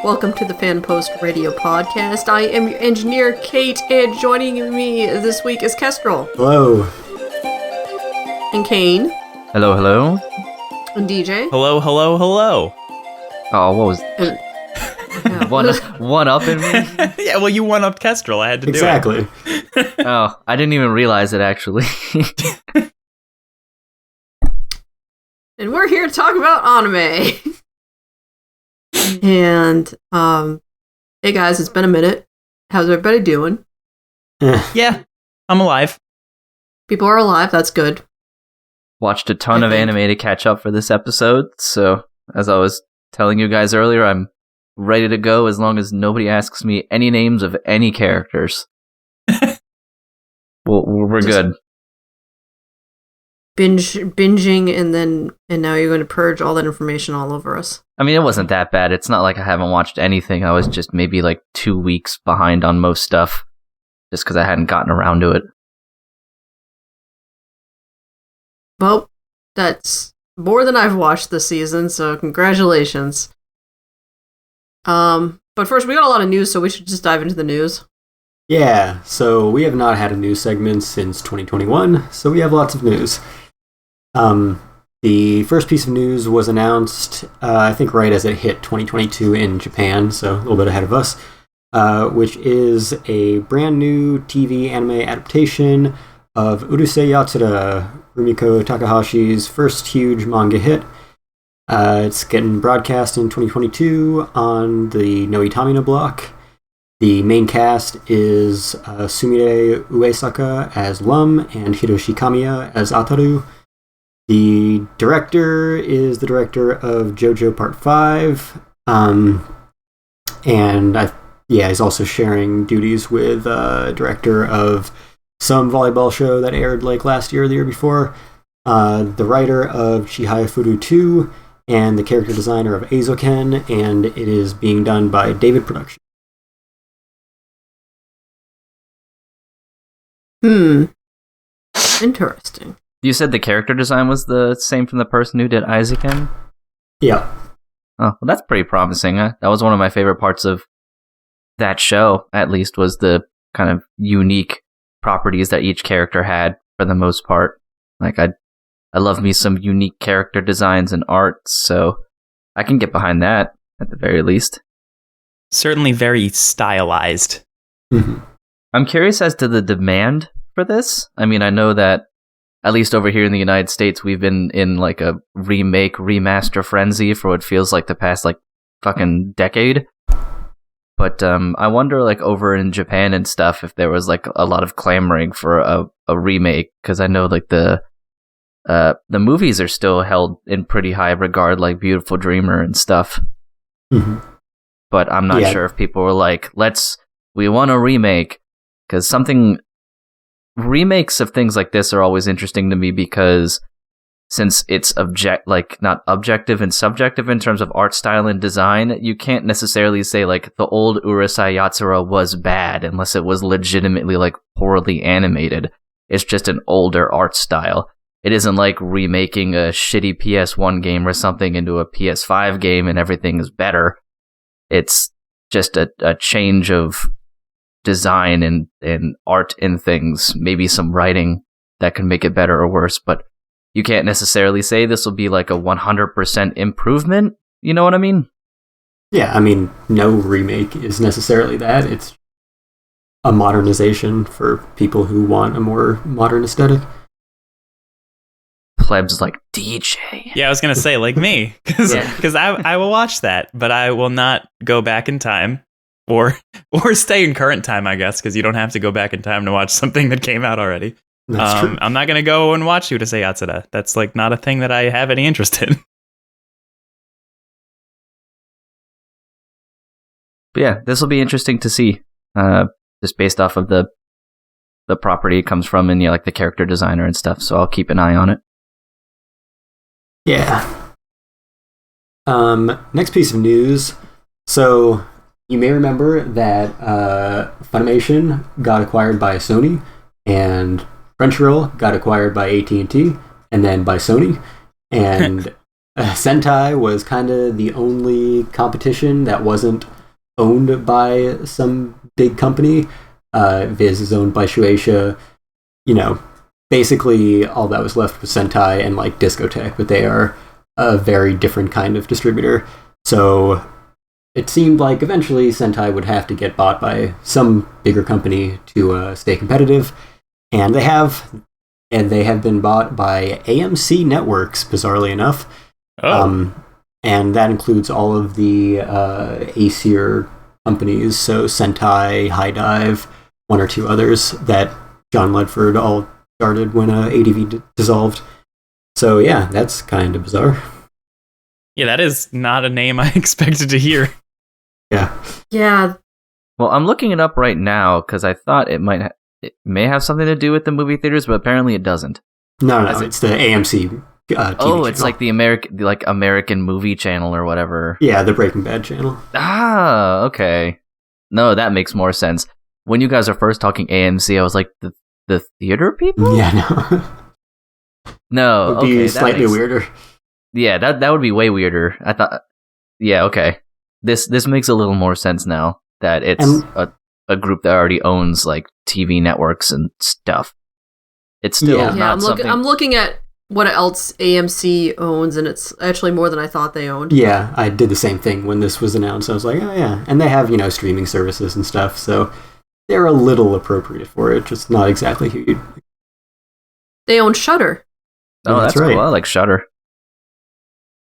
Welcome to the Fan Post Radio Podcast. I am your engineer, Kate, and joining me this week is Kestrel. Hello. And Cain. Hello, hello. And DJ. Hello, hello, hello. Oh, what was... one up in me? Yeah, well, you one-upped Kestrel. I had to do it. Exactly. Oh, I didn't even realize it, actually. And we're here to talk about anime. And, hey guys, it's been a minute. How's everybody doing? Yeah, I'm alive. People are alive, that's good. Watched a ton of anime to catch up for this episode, so as I was telling you guys earlier, I'm ready to go as long as nobody asks me any names of any characters. We're good. Binging and now you're going to purge all that information all over us. I mean, it wasn't that bad. It's not like I haven't watched anything. I was just maybe like 2 weeks behind on most stuff just because I hadn't gotten around to it. Well, that's more than I've watched this season, so congratulations. But first, we got a lot of news, so we should just dive into the news. Yeah, so we have not had a news segment since 2021, so we have lots of news. The first piece of news was announced, I think right as it hit 2022 in Japan, so a little bit ahead of us, which is a brand new TV anime adaptation of Urusei Yatsura, Rumiko Takahashi's first huge manga hit. It's getting broadcast in 2022 on the Noitamina block. The main cast is Sumire Uesaka as Lum and Hiroshi Kamiya as Ataru. The director is the director of JoJo Part 5, and he's also sharing duties with director of some volleyball show that aired like last year or the year before, the writer of Chihaya Furu 2, and the character designer of Eizouken, and it is being done by David Productions. Interesting. You said the character design was the same from the person who did Eizouken? Yeah. Oh, well, that's pretty promising. That was one of my favorite parts of that show, at least, was the kind of unique properties that each character had, for the most part. Like, I love me some unique character designs and art, so I can get behind that, at the very least. Certainly very stylized. Mm-hmm. I'm curious as to the demand for this. I mean, I know that at least over here in the United States, we've been in like a remaster frenzy for what feels like the past like fucking decade. But I wonder like over in Japan and stuff if there was like a lot of clamoring for a remake, because I know like the movies are still held in pretty high regard, like Beautiful Dreamer and stuff. Mm-hmm. But I'm not sure if people were like, we want a remake, because remakes of things like this are always interesting to me, because since it's not objective and subjective in terms of art style and design, you can't necessarily say like the old Urusei Yatsura was bad unless it was legitimately like poorly animated. It's just an older art style. It isn't like remaking a shitty PS1 game or something into a PS5 game and everything is better. It's just a change of design and art in things, maybe some writing that can make it better or worse, but you can't necessarily say this will be like a 100% improvement. You know what I mean? Yeah, I mean, no remake is necessarily that. It's a modernization for people who want a more modern aesthetic. Plebs like DJ. Yeah, I was going to say, like me, because I will watch that, but I will not go back in time. Or stay in current time, I guess, because you don't have to go back in time to watch something that came out already. That's true. I'm not going to go and watch Urusei Yatsura. That's like not a thing that I have any interest in. But yeah, this will be interesting to see, just based off of the property it comes from and like the character designer and stuff. So I'll keep an eye on it. Yeah. Next piece of news. So you may remember that Funimation got acquired by Sony, and Crunchyroll got acquired by AT&T, and then by Sony. And Sentai was kind of the only competition that wasn't owned by some big company. Viz is owned by Shueisha. You know, basically all that was left was Sentai and like Discotek, but they are a very different kind of distributor. So it seemed like eventually Sentai would have to get bought by some bigger company to stay competitive, and they have been bought by AMC Networks, bizarrely enough. And that includes all of the A-tier companies, so Sentai, High Dive, one or two others that John Ledford all started when ADV dissolved. So yeah, that's kind of bizarre. Yeah, that is not a name I expected to hear. Yeah. Well, I'm looking it up right now because I thought it may have something to do with the movie theaters, but apparently it doesn't. No, it's the AMC. TV it's channel. like the American movie channel or whatever. Yeah, the Breaking Bad channel. Ah, okay. No, that makes more sense. When you guys are first talking AMC, I was like, the theater people? Yeah, no. No, It would be slightly weirder. Yeah, that would be way weirder. I thought. Yeah, okay. This makes a little more sense now that it's a group that already owns like TV networks and stuff. It's still not something. I'm looking at what else AMC owns, and it's actually more than I thought they owned. Yeah, I did the same thing when this was announced. I was like, oh yeah. And they have, streaming services and stuff, so they're a little appropriate for it, just not exactly who you'd... They own Shudder. Oh, that's right. Cool. I like Shudder.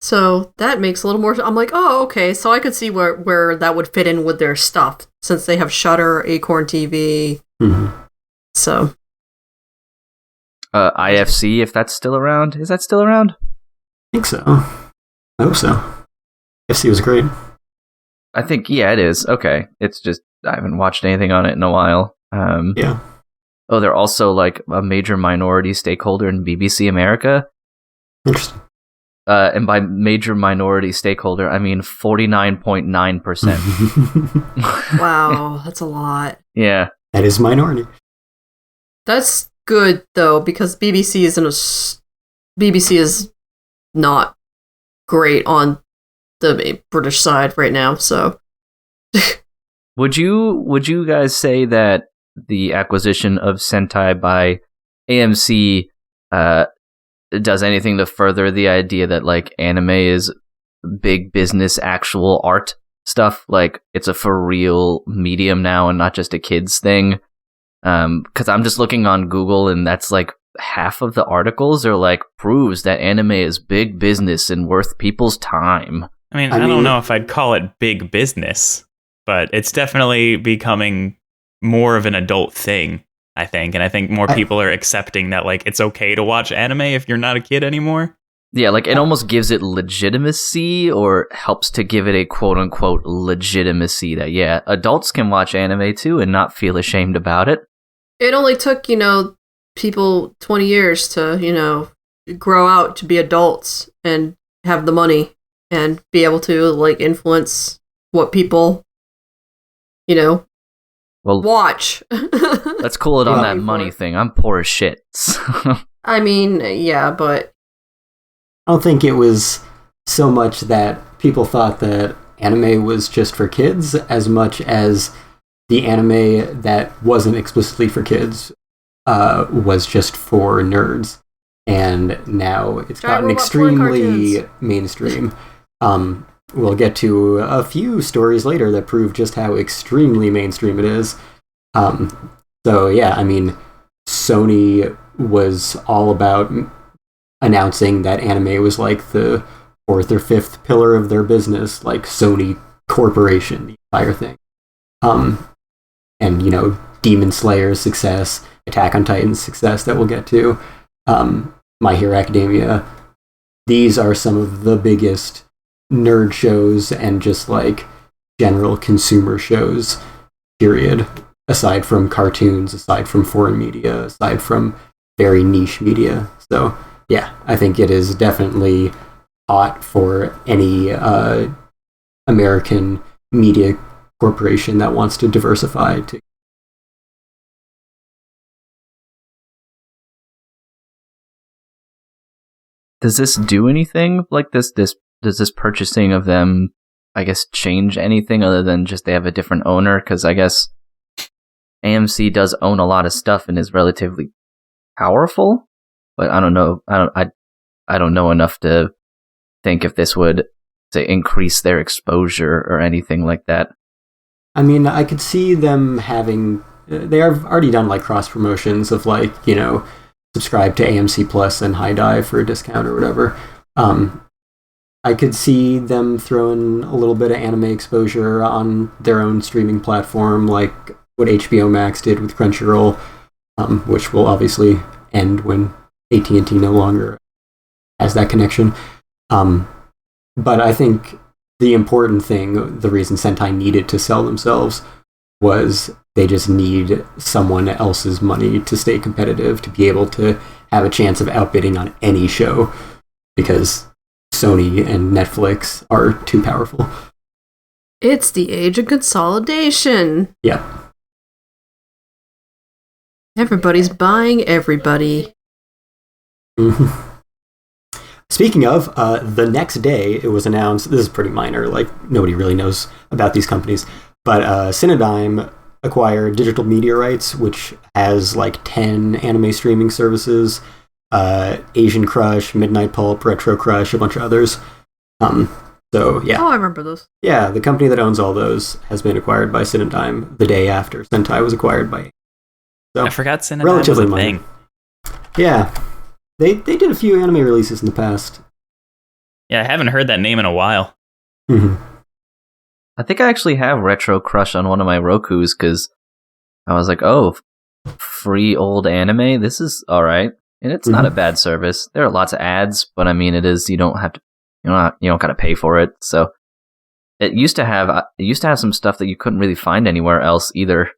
So that makes a little more... I'm like, oh, okay, so I could see where that would fit in with their stuff, since they have Shudder, Acorn TV, so... IFC, if that's still around. Is that still around? I think so. I hope so. IFC was great. I think, yeah, it is. Okay. It's just, I haven't watched anything on it in a while. Yeah. Oh, they're also like a major minority stakeholder in BBC America. Interesting. And by major minority stakeholder, I mean 49.9%. Wow, that's a lot. Yeah. That is minority. That's good though, because BBC is not great on the British side right now. So, would you guys say that the acquisition of Sentai by AMC does anything to further the idea that like anime is big business, actual art stuff? Like it's a for real medium now and not just a kids thing. Because I'm just looking on Google, and that's like half of the articles are like proves that anime is big business and worth people's time. I mean, I don't know if I'd call it big business, but it's definitely becoming more of an adult thing, I think. And I think more people are accepting that like it's okay to watch anime if you're not a kid anymore. Yeah, like it almost gives it legitimacy, or helps to give it a quote-unquote legitimacy that, yeah, adults can watch anime too and not feel ashamed about it. It only took, people 20 years to, grow out to be adults and have the money and be able to, like, influence what people, watch. Let's cool it on that money thing. I'm poor as shit. I mean, yeah, but... I don't think it was so much that people thought that anime was just for kids as much as the anime that wasn't explicitly for kids was just for nerds. And now it's gotten extremely mainstream. We'll get to a few stories later that prove just how extremely mainstream it is. So yeah, I mean, Sony was all about announcing that anime was like the fourth or fifth pillar of their business, like Sony Corporation, the entire thing. And, Demon Slayer's success, Attack on Titan's success that we'll get to, My Hero Academia. These are some of the biggest nerd shows and just like general consumer shows, period. Aside from cartoons, aside from foreign media, aside from very niche media. So, yeah, I think it is definitely hot for any American media corporation that wants to diversify. Does this do anything like this? Does this purchasing of them, I guess, change anything other than just they have a different owner? Because I guess AMC does own a lot of stuff and is relatively powerful, but I don't know. I don't know enough to think if this would, say, increase their exposure or anything like that. I mean, I could see them having. They have already done like cross promotions of like, you know, subscribe to AMC Plus and High Dive for a discount or whatever. I could see them throwing a little bit of anime exposure on their own streaming platform, like what HBO Max did with Crunchyroll, which will obviously end when AT&T no longer has that connection. But I think the important thing, the reason Sentai needed to sell themselves, was they just need someone else's money to stay competitive, to be able to have a chance of outbidding on any show, because Sony and Netflix are too powerful. It's the age of consolidation. Yeah. Everybody's buying everybody. Mm-hmm. Speaking of, the next day it was announced, this is pretty minor, like nobody really knows about these companies, but Cinedigm acquired digital media rights, which has like 10 anime streaming services, Asian Crush, Midnight Pulp, Retro Crush, a bunch of others. So yeah. Oh, I remember those. Yeah, the company that owns all those has been acquired by Cinedigm the day after Sentai was acquired by. So I forgot Cinedigm was a thing. Yeah. They did a few anime releases in the past. Yeah, I haven't heard that name in a while. Mm-hmm. I think I actually have Retro Crush on one of my Rokus because I was like, oh, free old anime? This is alright. And it's not a bad service. There are lots of ads, but I mean, it is, you don't have to, you don't gotta pay for it. So it used to have some stuff that you couldn't really find anywhere else either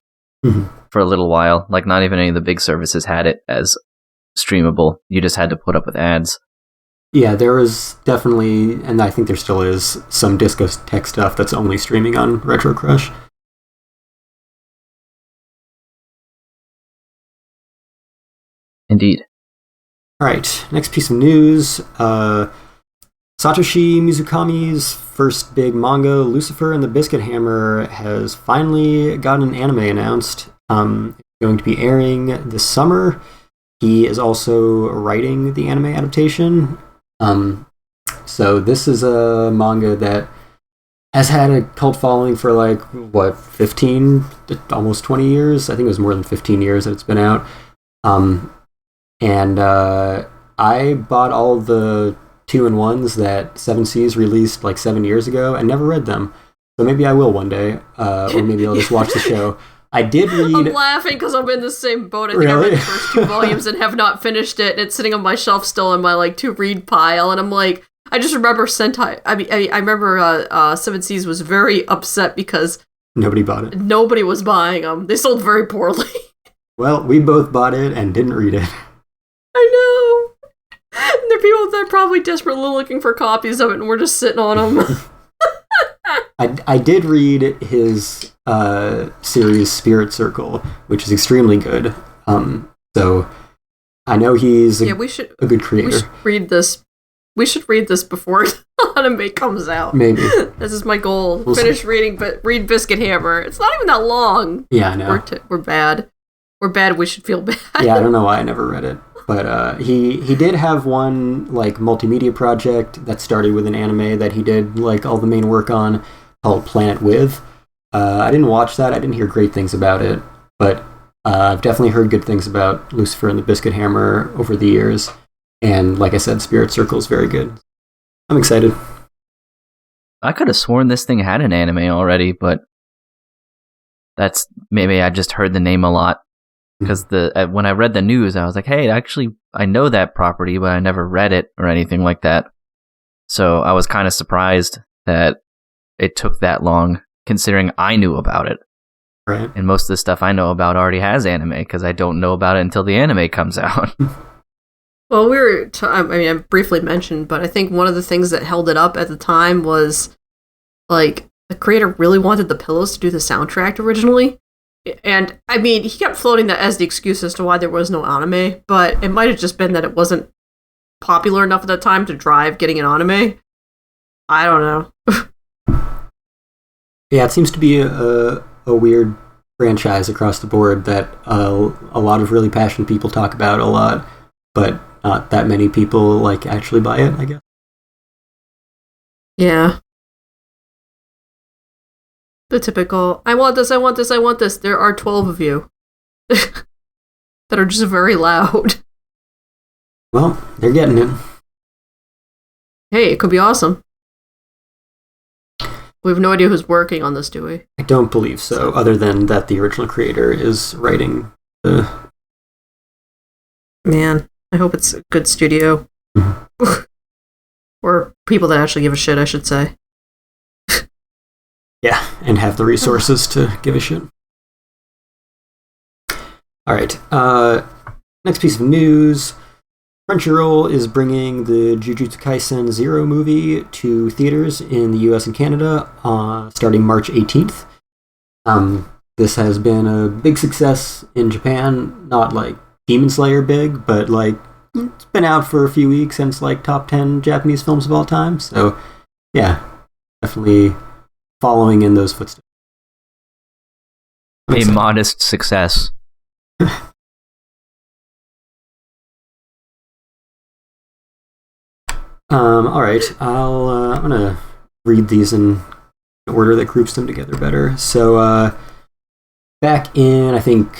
for a little while. Like not even any of the big services had it as streamable. You just had to put up with ads. Yeah, there was definitely, and I think there still is, some discotheque stuff that's only streaming on Retro Crush. Indeed. Alright, next piece of news. Satoshi Mizukami's first big manga, Lucifer and the Biscuit Hammer, has finally gotten an anime announced. It's going to be airing this summer. He is also writing the anime adaptation. So this is a manga that has had a cult following for like, 15, almost 20 years? I think it was more than 15 years that it's been out. And I bought all the 2-in-1s that Seven Seas released like 7 years ago and never read them. So maybe I will one day, or maybe I'll just watch the show. I did read... I'm laughing because I'm in the same boat. I think I read the first 2 volumes and have not finished it. And it's sitting on my shelf still in my like to-read pile. And I'm like, I just remember Sentai. I remember Seven Seas was very upset because... Nobody bought it. Nobody was buying them. They sold very poorly. Well, we both bought it and didn't read it. I know. And there are people that are probably desperately looking for copies of it and we're just sitting on them. I did read his series Spirit Circle, which is extremely good. So I know he's a good creator. We should read this. We should read this before anime comes out. Maybe. This is my goal. Finish reading, but read Biscuit Hammer. It's not even that long. Yeah, I know. We're bad. We're bad. We should feel bad. Yeah, I don't know why I never read it. But he did have one like multimedia project that started with an anime that he did like all the main work on, called Planet With. I didn't watch that. I didn't hear great things about it, but I've definitely heard good things about Lucifer and the Biscuit Hammer over the years. And like I said, Spirit Circle is very good. I'm excited. I could have sworn this thing had an anime already, but that's maybe I just heard the name a lot. Because when I read the news, I was like, hey, actually, I know that property, but I never read it or anything like that. So I was kind of surprised that it took that long, considering I knew about it. Right. And most of the stuff I know about already has anime, because I don't know about it until the anime comes out. Well, I mean, I briefly mentioned, but I think one of the things that held it up at the time was, like, the creator really wanted the Pillows to do the soundtrack originally. And, I mean, he kept floating that as the excuse as to why there was no anime, but it might have just been that it wasn't popular enough at the time to drive getting an anime. I don't know. Yeah, it seems to be a weird franchise across the board that a lot of really passionate people talk about a lot, but not that many people like actually buy it, I guess. Yeah. The typical, I want this, I want this, I want this. There are 12 of you that are just very loud. Well, they're getting it. Hey, it could be awesome. We have no idea who's working on this, do we? I don't believe so, other than that the original creator is writing the... Man, I hope it's a good studio. Or people that actually give a shit, I should say. Yeah, and have the resources to give a shit. Alright, next piece of news. Crunchyroll is bringing the Jujutsu Kaisen 0 movie to theaters in the US and Canada starting March 18th. This has been a big success in Japan, not like Demon Slayer big, but like it's been out for a few weeks and it's like top 10 Japanese films of all time. So yeah, definitely following in those footsteps. A modest success. All right, I'm gonna read these in order that groups them together better. So, back in I think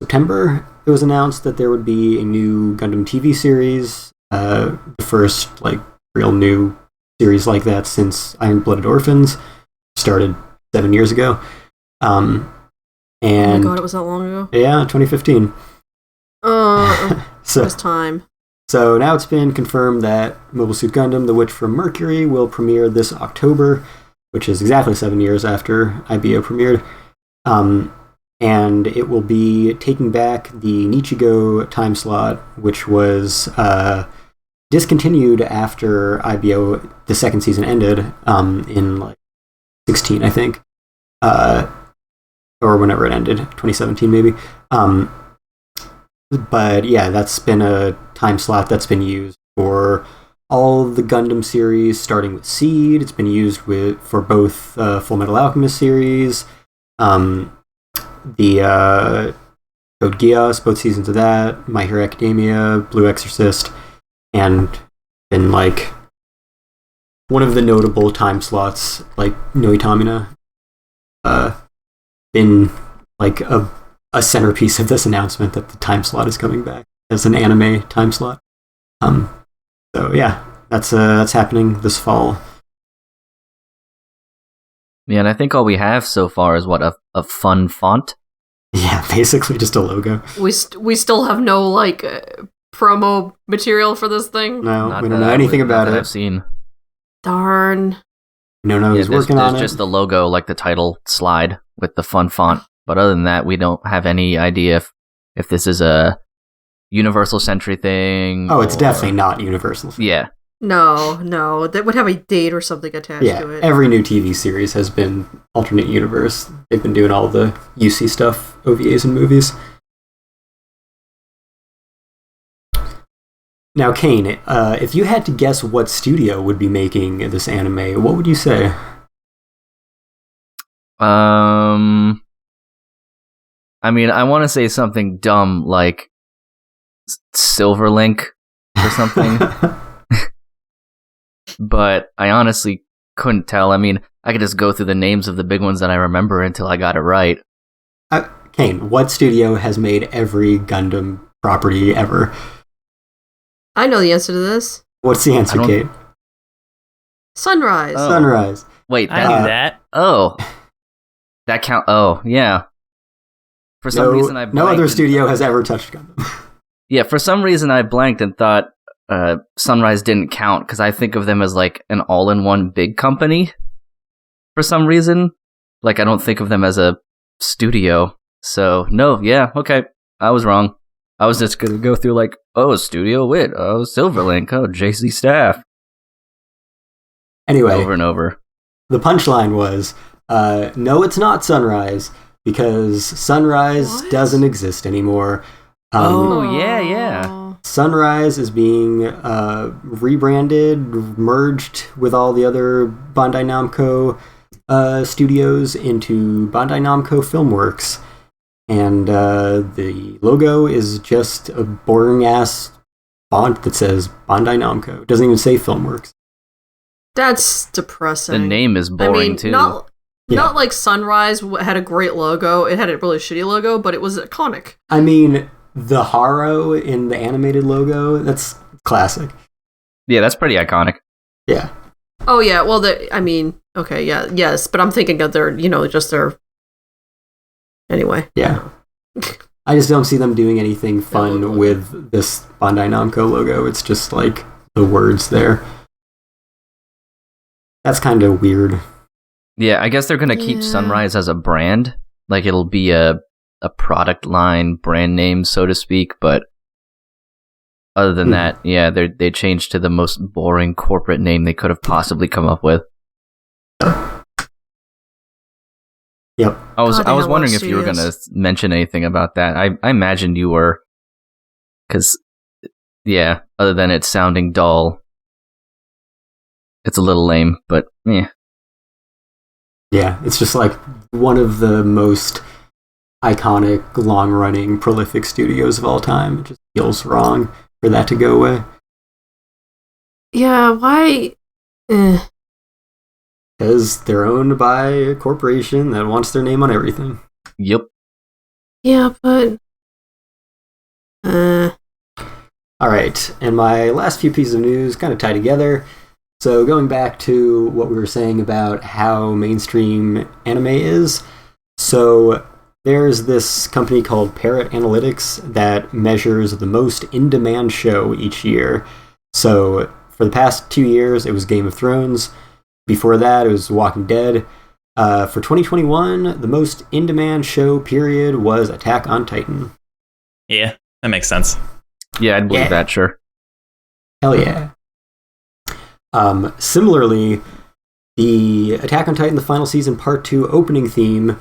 September, it was announced that there would be a new Gundam TV series, the first like real new series like that since Iron-Blooded Orphans started 7 years ago. And oh my god, it was that long ago? Yeah, 2015. So it was time. So now it's been confirmed that Mobile Suit Gundam: The Witch from Mercury will premiere this October, which is exactly 7 years after IBO premiered. And it will be taking back the Nichigo time slot, which was discontinued after IBO, the second season ended, in like 16, I think. Or whenever it ended, 2017 maybe. But yeah, that's been a time slot that's been used for all of the Gundam series, starting with Seed. It's been used for both Full Metal Alchemist series, the Code Geass, both seasons of that, My Hero Academia, Blue Exorcist, and been like one of the notable time slots, like Noitamina, been like a centerpiece of this announcement that the time slot is coming back as an anime time slot. So yeah, that's happening this fall. Yeah, and I think all we have so far is a fun font. Yeah, basically just a logo. We still have no like promo material for this thing. No, we don't know anything about it. I've seen. Darn. No, he's working on it. There's just the logo, like the title slide with the fun font. But other than that, we don't have any idea if this is a Universal Century thing. Oh, it's definitely not Universal. Yeah. No. That would have a date or something attached to it. Every new TV series has been alternate universe. They've been doing all the UC stuff, OVAs and movies. Now, Cain, if you had to guess what studio would be making this anime, what would you say? I mean, I want to say something dumb like Silverlink or something. But I honestly couldn't tell. I mean, I could just go through the names of the big ones that I remember until I got it right. Cain, what studio has made every Gundam property ever? I know the answer to this. What's the answer, Kate? Sunrise. Oh. Sunrise. Wait, I knew that. Oh. That count. Oh, yeah. For some reason, I blanked. No other studio has ever touched Gundam. Yeah, for some reason, I blanked and thought Sunrise didn't count because I think of them as like an all-in-one big company. For some reason, like I don't think of them as a studio. So no, yeah, okay, I was wrong. I was just gonna go through like, Studio Wit, Silverlink, JC Staff. Anyway, over and over. The punchline was, no, it's not Sunrise, because Sunrise doesn't exist anymore. Yeah. Sunrise is being rebranded, merged with all the other Bandai Namco studios into Bandai Namco Filmworks. And the logo is just a boring-ass font that says Bandai Namco. It doesn't even say Filmworks. That's depressing. The name is boring, too. Not like Sunrise had a great logo. It had a really shitty logo, but it was iconic. I mean, the Haro in the animated logo, that's classic. Yeah, that's pretty iconic. Yeah. Oh, yeah. Well, okay, yeah, yes. But I'm thinking of their, just their... Anyway. Yeah. I just don't see them doing anything fun with this Bandai Namco logo. It's just like the words there. That's kind of weird. Yeah, I guess they're going to keep Sunrise as a brand. Like, it'll be a product line, brand name, so to speak. But other than that, yeah, they changed to the most boring corporate name they could have possibly come up with. Yep. I was wondering if you were going to mention anything about that. I imagined you were. Because, yeah, other than it sounding dull, it's a little lame, but yeah. Yeah, it's just like one of the most iconic, long-running, prolific studios of all time. It just feels wrong for that to go away. Yeah, why? Because they're owned by a corporation that wants their name on everything. Yep. Yeah, but... Alright, and my last few pieces of news kind of tie together. So going back to what we were saying about how mainstream anime is, so there's this company called Parrot Analytics that measures the most in-demand show each year. So for the past 2 years, it was Game of Thrones. Before that, it was Walking Dead. For 2021, the most in-demand show period was Attack on Titan. Yeah, that makes sense. Yeah, I'd believe that, sure. Hell yeah. Similarly, the Attack on Titan, the final season, part 2 opening theme,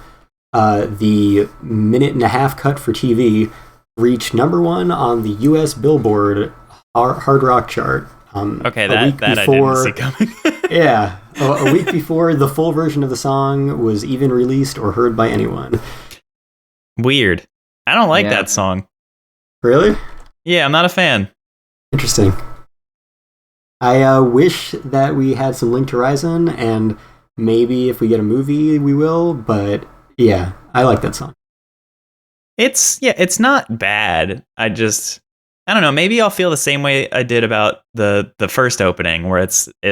the minute-and-a-half cut for TV, reached #1 on the U.S. Billboard Hard Rock chart. Okay, that I didn't see coming. Yeah, a week before the full version of the song was even released or heard by anyone. Weird. I don't like that song. Really? Yeah, I'm not a fan. Interesting. I wish that we had some Linked Horizon, and maybe if we get a movie, we will, but yeah, I like that song. It's not bad. I don't know, maybe I'll feel the same way I did about the first opening, where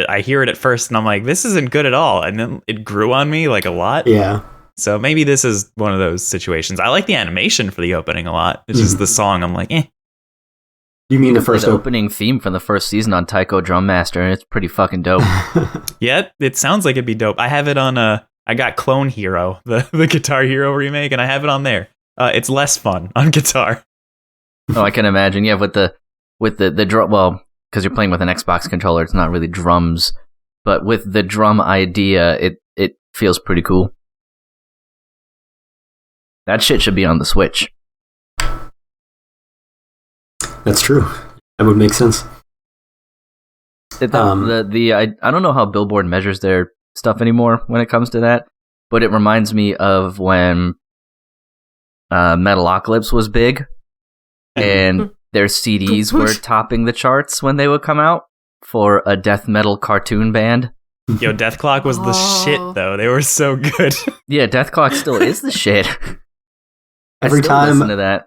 I hear it at first and I'm like, this isn't good at all, and then it grew on me like a lot. Yeah. So maybe this is one of those situations. I like the animation for the opening a lot. It's just the song, I'm like, eh. You mean the first opening theme from the first season on Taiko Drum Master, and it's pretty fucking dope. Yeah, it sounds like it'd be dope. I have it on I got Clone Hero, the Guitar Hero remake, and I have it on there. It's less fun on guitar. Oh, I can imagine. Yeah, with the drum. Well, because you're playing with an Xbox controller, it's not really drums. But with the drum idea, it feels pretty cool. That shit should be on the Switch. That's true. That would make sense. I don't know how Billboard measures their stuff anymore when it comes to that, but it reminds me of when Metalocalypse was big, and their CDs were topping the charts when they would come out for a death metal cartoon band. Yo, Death Clock was the shit, though. They were so good. Yeah, Death Clock still is the shit. Every time listen to that.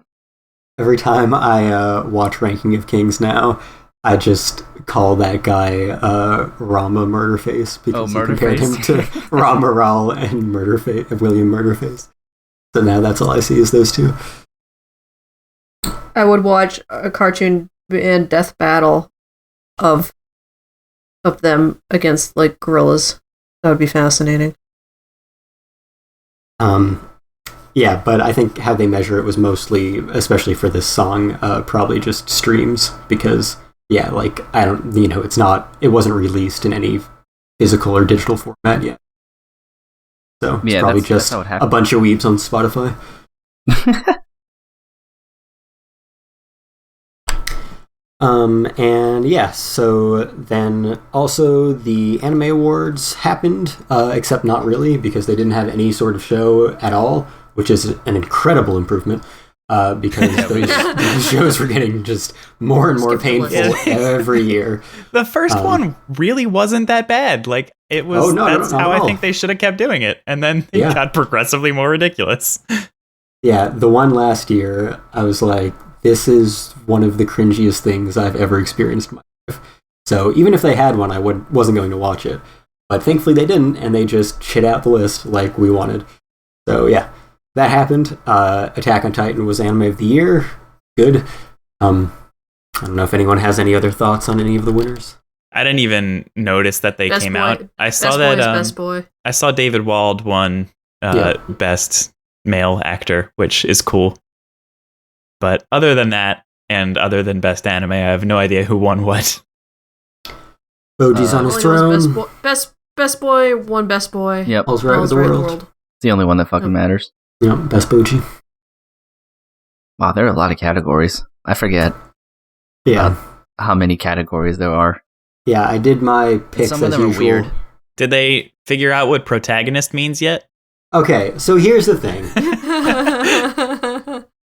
Every time I watch Ranking of Kings now, I just call that guy Rama Murderface because he compared him to Rama Ral and William Murderface. So now that's all I see is those two. I would watch a cartoon band death battle of them against like gorillas. That would be fascinating. Yeah, but I think how they measure it was mostly, especially for this song, probably just streams because, yeah, like, I don't, it wasn't released in any physical or digital format yet. So it's probably just a bunch of weebs on Spotify. And yeah, so then also the Anime Awards happened, except not really, because they didn't have any sort of show at all, which is an incredible improvement, because those shows were getting just more and more painful every year. The first one really wasn't that bad. Like, it was, that's how I think they should have kept doing it. And then it got progressively more ridiculous. Yeah, the one last year, I was like, this is one of the cringiest things I've ever experienced in my life. So even if they had one, I wasn't going to watch it. But thankfully they didn't, and they just shit out the list like we wanted. So yeah, that happened. Attack on Titan was Anime of the Year. Good. I don't know if anyone has any other thoughts on any of the winners. I didn't even notice that they came out. I saw Best Boy. I saw David Wald won Best Male Actor, which is cool. But other than that, and other than Best Anime, I have no idea who won what. Boji's on his throne. Best Boy won Best Boy. Yep. All's right with the world. It's the only one that fucking matters. Yep, Best Boji. Wow, there are a lot of categories. I forget. Yeah. How many categories there are. Yeah, I did my picks Some of them as usual. are weird. Did they figure out what protagonist means yet? Okay, so here's the thing.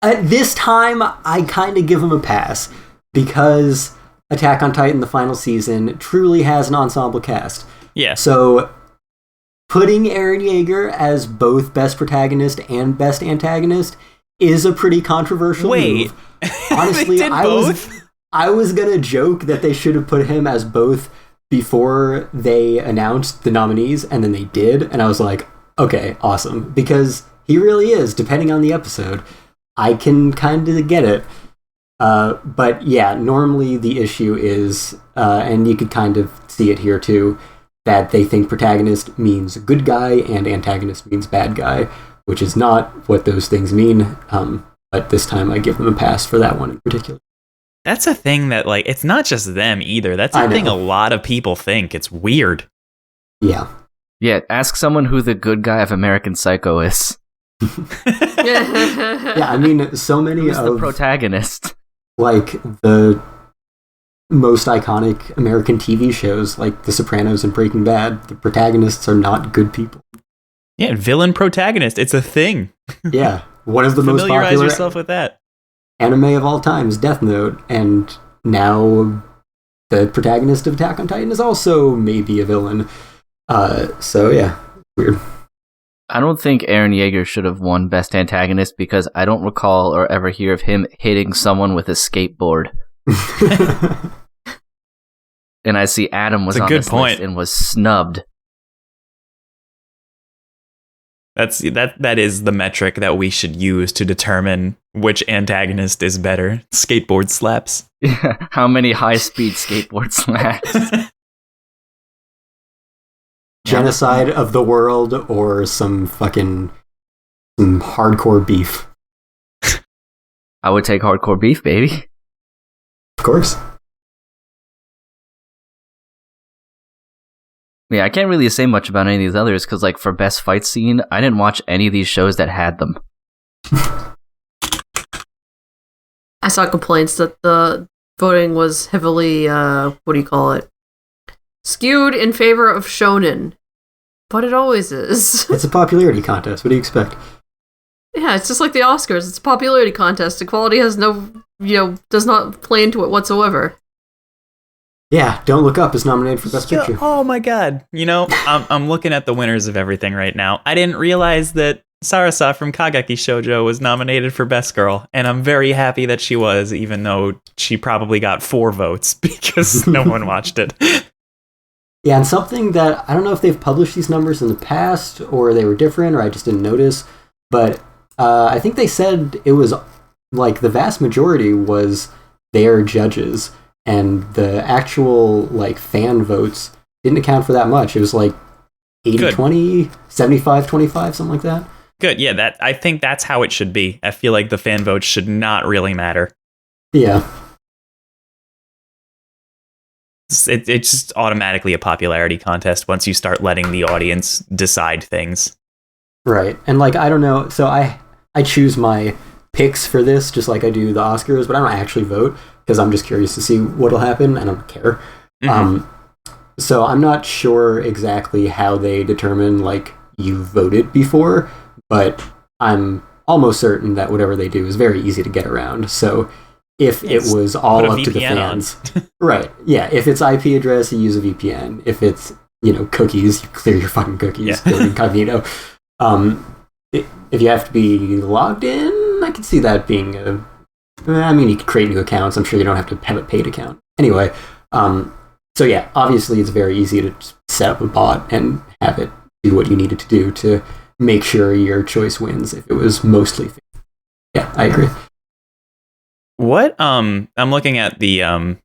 At this time, I kind of give him a pass because Attack on Titan, the final season, truly has an ensemble cast. Yeah. So putting Eren Yeager as both best protagonist and best antagonist is a pretty controversial move. Honestly, I was gonna joke that they should have put him as both before they announced the nominees, and then they did, and I was like, okay, awesome, because he really is, depending on the episode. I can kind of get it. But yeah, normally the issue is, and you could kind of see it here too, that they think protagonist means good guy and antagonist means bad guy, which is not what those things mean. But this time I give them a pass for that one in particular. That's a thing that, like, it's not just them either. That's a thing a lot of people think. It's weird. Yeah. Yeah, ask someone who the good guy of American Psycho is. Yeah, I mean, so many Who's of the protagonist? Like the most iconic American TV shows, like The Sopranos and Breaking Bad, the protagonists are not good people. Yeah, villain protagonist. It's a thing. Yeah, one of the most popular. Familiarize yourself with that. Anime of all time is Death Note, and now the protagonist of Attack on Titan is also maybe a villain. So yeah, weird. I don't think Eren Yeager should have won Best Antagonist because I don't recall or ever hear of him hitting someone with a skateboard. And I see Adam was on this list and was snubbed. That is the metric that we should use to determine which antagonist is better. Skateboard slaps. How many high-speed skateboard slaps? Genocide of the world or some hardcore beef. I would take hardcore beef, baby. Of course. Yeah, I can't really say much about any of these others because, like, for best fight scene, I didn't watch any of these shows that had them. I saw complaints that the voting was heavily, skewed in favor of shonen. But it always is. It's a popularity contest. What do you expect? Yeah, it's just like the Oscars. It's a popularity contest. Equality has does not play into it whatsoever. Yeah, Don't Look Up is nominated for Best Picture. Oh my god. I'm looking at the winners of everything right now. I didn't realize that Sarasa from Kageki Shoujo was nominated for Best Girl, and I'm very happy that she was, even though she probably got 4 votes because no one watched it. Yeah, and something that, I don't know if they've published these numbers in the past, or they were different, or I just didn't notice, but I think they said it was, like, the vast majority was their judges, and the actual, like, fan votes didn't account for that much. It was, like, 80-20, 75-25, something like that. Good. Yeah, I think that's how it should be. I feel like the fan votes should not really matter. Yeah. It's just automatically a popularity contest once you start letting the audience decide things. Right. And like, I don't know. So I choose my picks for this just like I do the Oscars, but I don't actually vote because I'm just curious to see what'll happen. I don't care. So I'm not sure exactly how they determine like you voted before, but I'm almost certain that whatever they do is very easy to get around. So if it was all up to the fans, right? Yeah, if it's IP address, you use a VPN. If it's cookies, you clear your fucking cookies. Go incognito. If you have to be logged in, I can see that being you can create new accounts. I'm sure you don't have to have a paid account. Anyway, so yeah, obviously it's very easy to just set up a bot and have it do what you need it to do to make sure your choice wins if it was mostly fair. Yeah, I agree. What I'm looking at the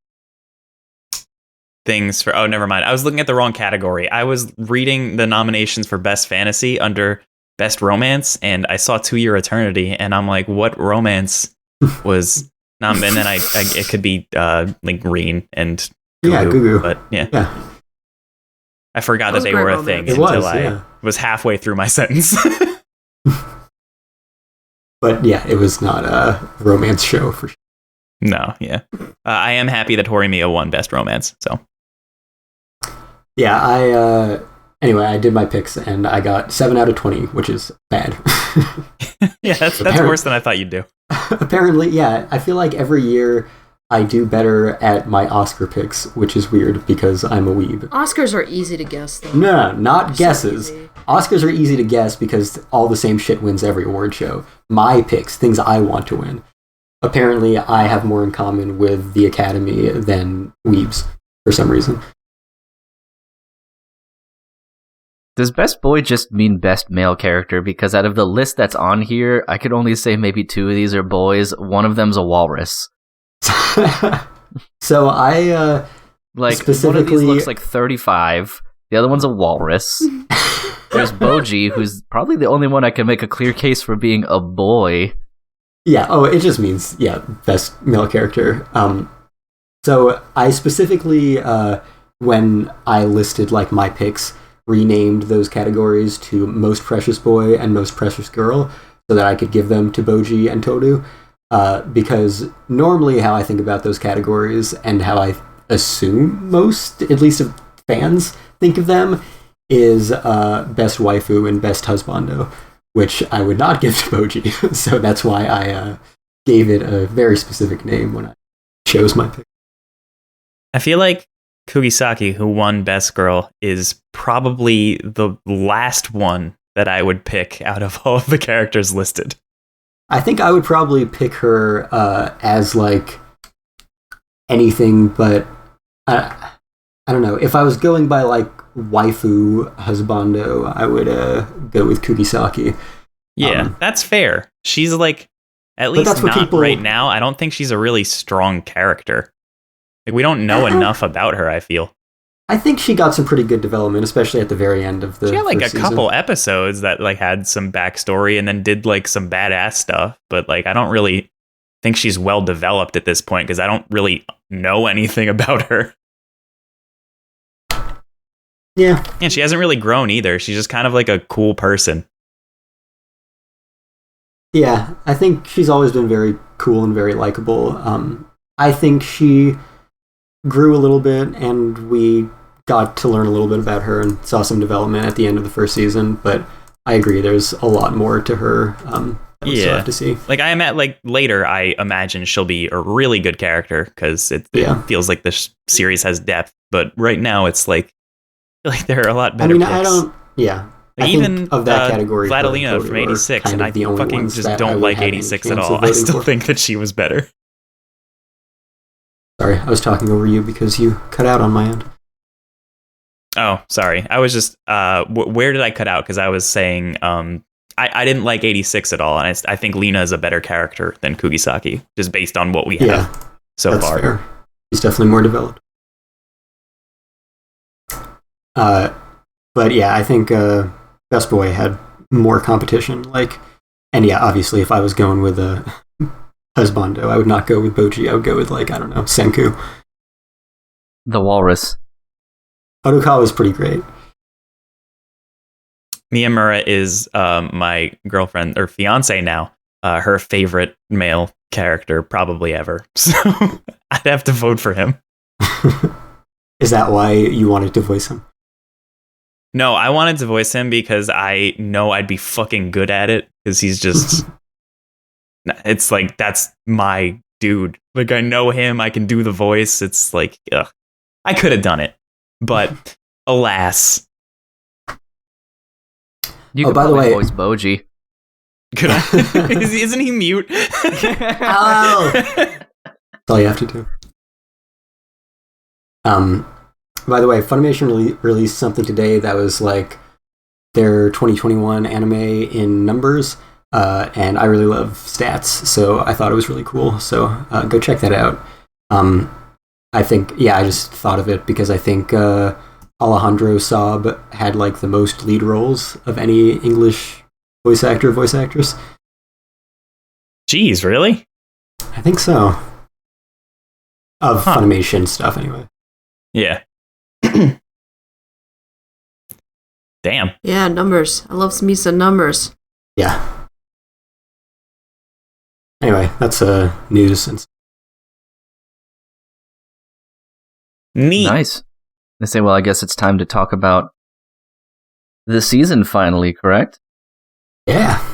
things for never mind. I was looking at the wrong category. I was reading the nominations for Best Fantasy under Best Romance, and I saw 2 Year Eternity, and I'm like, what romance was and then it could be like Green and Gugu. But yeah. I forgot that they were a thing until I was halfway through my sentence. But yeah, it was not a romance show for sure. No, yeah. I am happy that Horimiya won Best Romance, so. Yeah, anyway, I did my picks and I got 7 out of 20, which is bad. Yeah, that's worse than I thought you'd do. Apparently, yeah. I feel like every year I do better at my Oscar picks, which is weird because I'm a weeb. Oscars are easy to guess, though. No, not guesses. So Oscars are easy to guess because all the same shit wins every award show. My picks, things I want to win. Apparently, I have more in common with the Academy than weebs for some reason. Does best boy just mean best male character? Because out of the list that's on here, I could only say maybe 2 of these are boys. One of them's a walrus. So I specifically... one of these looks like 35. The other one's a walrus. There's Boji, who's probably the only one I can make a clear case for being a boy. Yeah, it just means, best male character. So I specifically, when I listed like my picks, renamed those categories to Most Precious Boy and Most Precious Girl so that I could give them to Boji and Toru. Because normally how I think about those categories and how I assume most, at least of fans, think of them is Best Waifu and Best Husbando, which I would not give to Boji. So that's why I gave it a very specific name when I chose my pick. I feel like Kugisaki, who won Best Girl, is probably the last one that I would pick out of all of the characters listed. I think I would probably pick her as like anything, but I don't know. If I was going by like waifu husbando, I would go with Kugisaki. Yeah, that's fair. She's like, at least not right now. I don't think she's a really strong character. Like, we don't know enough about her, I feel. I think she got some pretty good development, especially at the very end of the She had like a season. couple episodes that like had some backstory and then did like some badass stuff, but like I don't really think she's well developed at this point because I don't really know anything about her. Yeah. And she hasn't really grown either. She's just kind of like a cool person. Yeah, I think she's always been very cool and very likable. I think she grew a little bit, and we got to learn a little bit about her and saw some development at the end of the first season, but I agree there's a lot more to her that we still have to see. Like, later, I imagine she'll be a really good character, because it feels like the series has depth, but right now it's like, I feel like there are a lot better picks. Like, even of that category, Vladilena from 86, and I fucking just don't like 86 at all. I still think that she was better. Sorry, I was talking over you because you cut out on my end. Oh, sorry. I was just, where did I cut out? Because I was saying, I didn't like 86 at all, and I think Lena is a better character than Kugisaki, just based on what we have so far. Fair. He's definitely more developed. But yeah, I think Best Boy had more competition. Like, and yeah, obviously, if I was going with a husbando, I would not go with Boji. I would go with, like, I don't know, Senku. The Walrus. Odokawa is pretty great. Miyamura is my girlfriend or fiance now. Her favorite male character probably ever. So I'd have to vote for him. Is that why you wanted to voice him? No, I wanted to voice him because I know I'd be fucking good at it. Because he's just... It's like, that's my dude. Like, I know him. I can do the voice. It's like, ugh. I could have done it. But, alas. You could by the probably way, voice Boji. Could I? Isn't he mute? Oh! That's all you have to do. By the way, Funimation released something today that was like their 2021 anime in numbers, and I really love stats, so I thought it was really cool. So go check that out. I think, yeah, I just thought of it because I think Alejandro Saab had like the most lead roles of any English voice actor, voice actress. Jeez, really? I think so. Of Funimation stuff, anyway. Yeah. Damn. Yeah, numbers. I love me some numbers. Yeah. Anyway, that's news. Neat. Nice. They say, well, I guess it's time to talk about the season finally, correct? Yeah.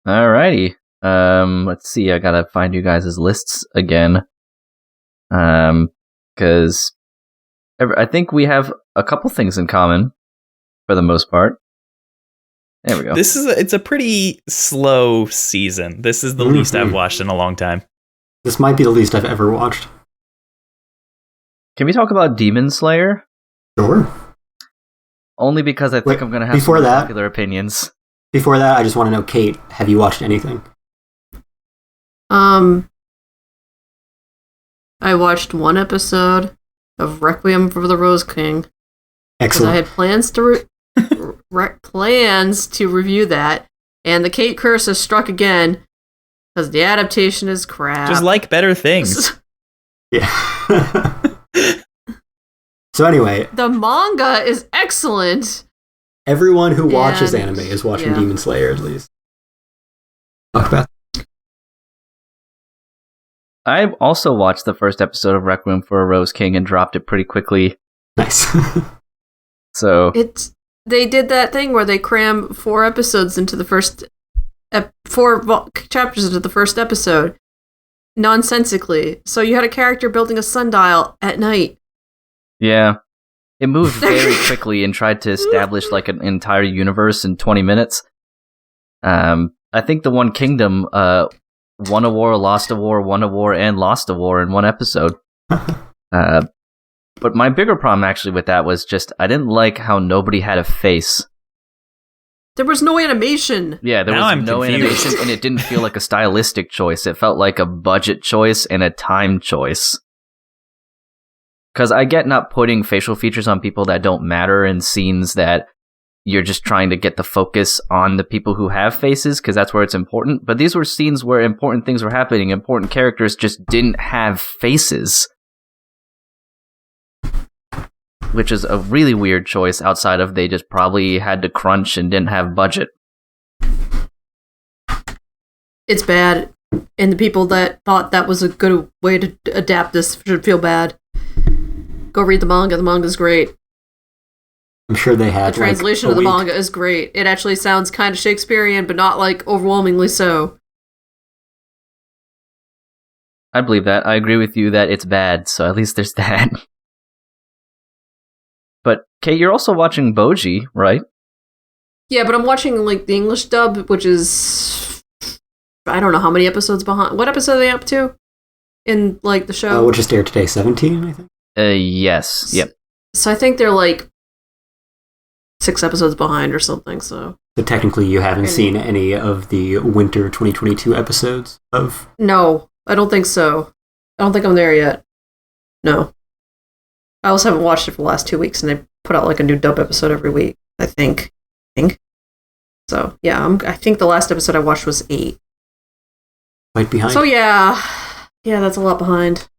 Alrighty. Let's see. I gotta find you guys' lists again. Because I think we have a couple things in common for the most part. There we go. It's a pretty slow season. This is the least I've watched in a long time. This might be the least I've ever watched. Can we talk about Demon Slayer? Sure. Only because I think I'm going to have some popular opinions. Before that, I just want to know, Kate, have you watched anything? I watched one episode of Requiem for the Rose King. Excellent. I had plans to plans to review that, and the Kate curse has struck again because the adaptation is crap. Just like better things. Yeah. So anyway, the manga is excellent. Everyone who watches anime is watching Demon Slayer, at least. Talk about. I also watched the first episode of Requiem for a Rose King and dropped it pretty quickly. Nice. So they did that thing where they cram 4 episodes into the first 4 chapters into the first episode, nonsensically. So you had a character building a sundial at night. Yeah, it moved very quickly and tried to establish like an entire universe in 20 minutes. I think the One Kingdom won a war, lost a war, won a war, and lost a war in one episode. But my bigger problem actually with that was just I didn't like how nobody had a face. There was no animation. Yeah, there was no animation, and it didn't feel like a stylistic choice. It felt like a budget choice and a time choice. Because I get not putting facial features on people that don't matter in scenes that you're just trying to get the focus on the people who have faces, because that's where it's important. But these were scenes where important things were happening. Important characters just didn't have faces. Which is a really weird choice outside of they just probably had to crunch and didn't have budget. It's bad. And the people that thought that was a good way to adapt this should feel bad. Go read the manga. The manga's great. I'm sure they had the translation of the manga is great. It actually sounds kind of Shakespearean, but not like overwhelmingly so. I believe that. I agree with you that it's bad, so at least there's that. But, Kate, you're also watching Boji, right? Yeah, but I'm watching like the English dub, which is I don't know how many episodes behind. What episode are they up to in like the show? Which just aired today, 17, I think. Yes. Yep. So I think they're like 6 episodes behind or something. So technically, you haven't seen any of the winter 2022 episodes of. No, I don't think so. I don't think I'm there yet. No. I also haven't watched it for the last 2 weeks, and they put out like a new dub episode every week. I think. So yeah, I think the last episode I watched was 8. Right behind. So yeah, that's a lot behind.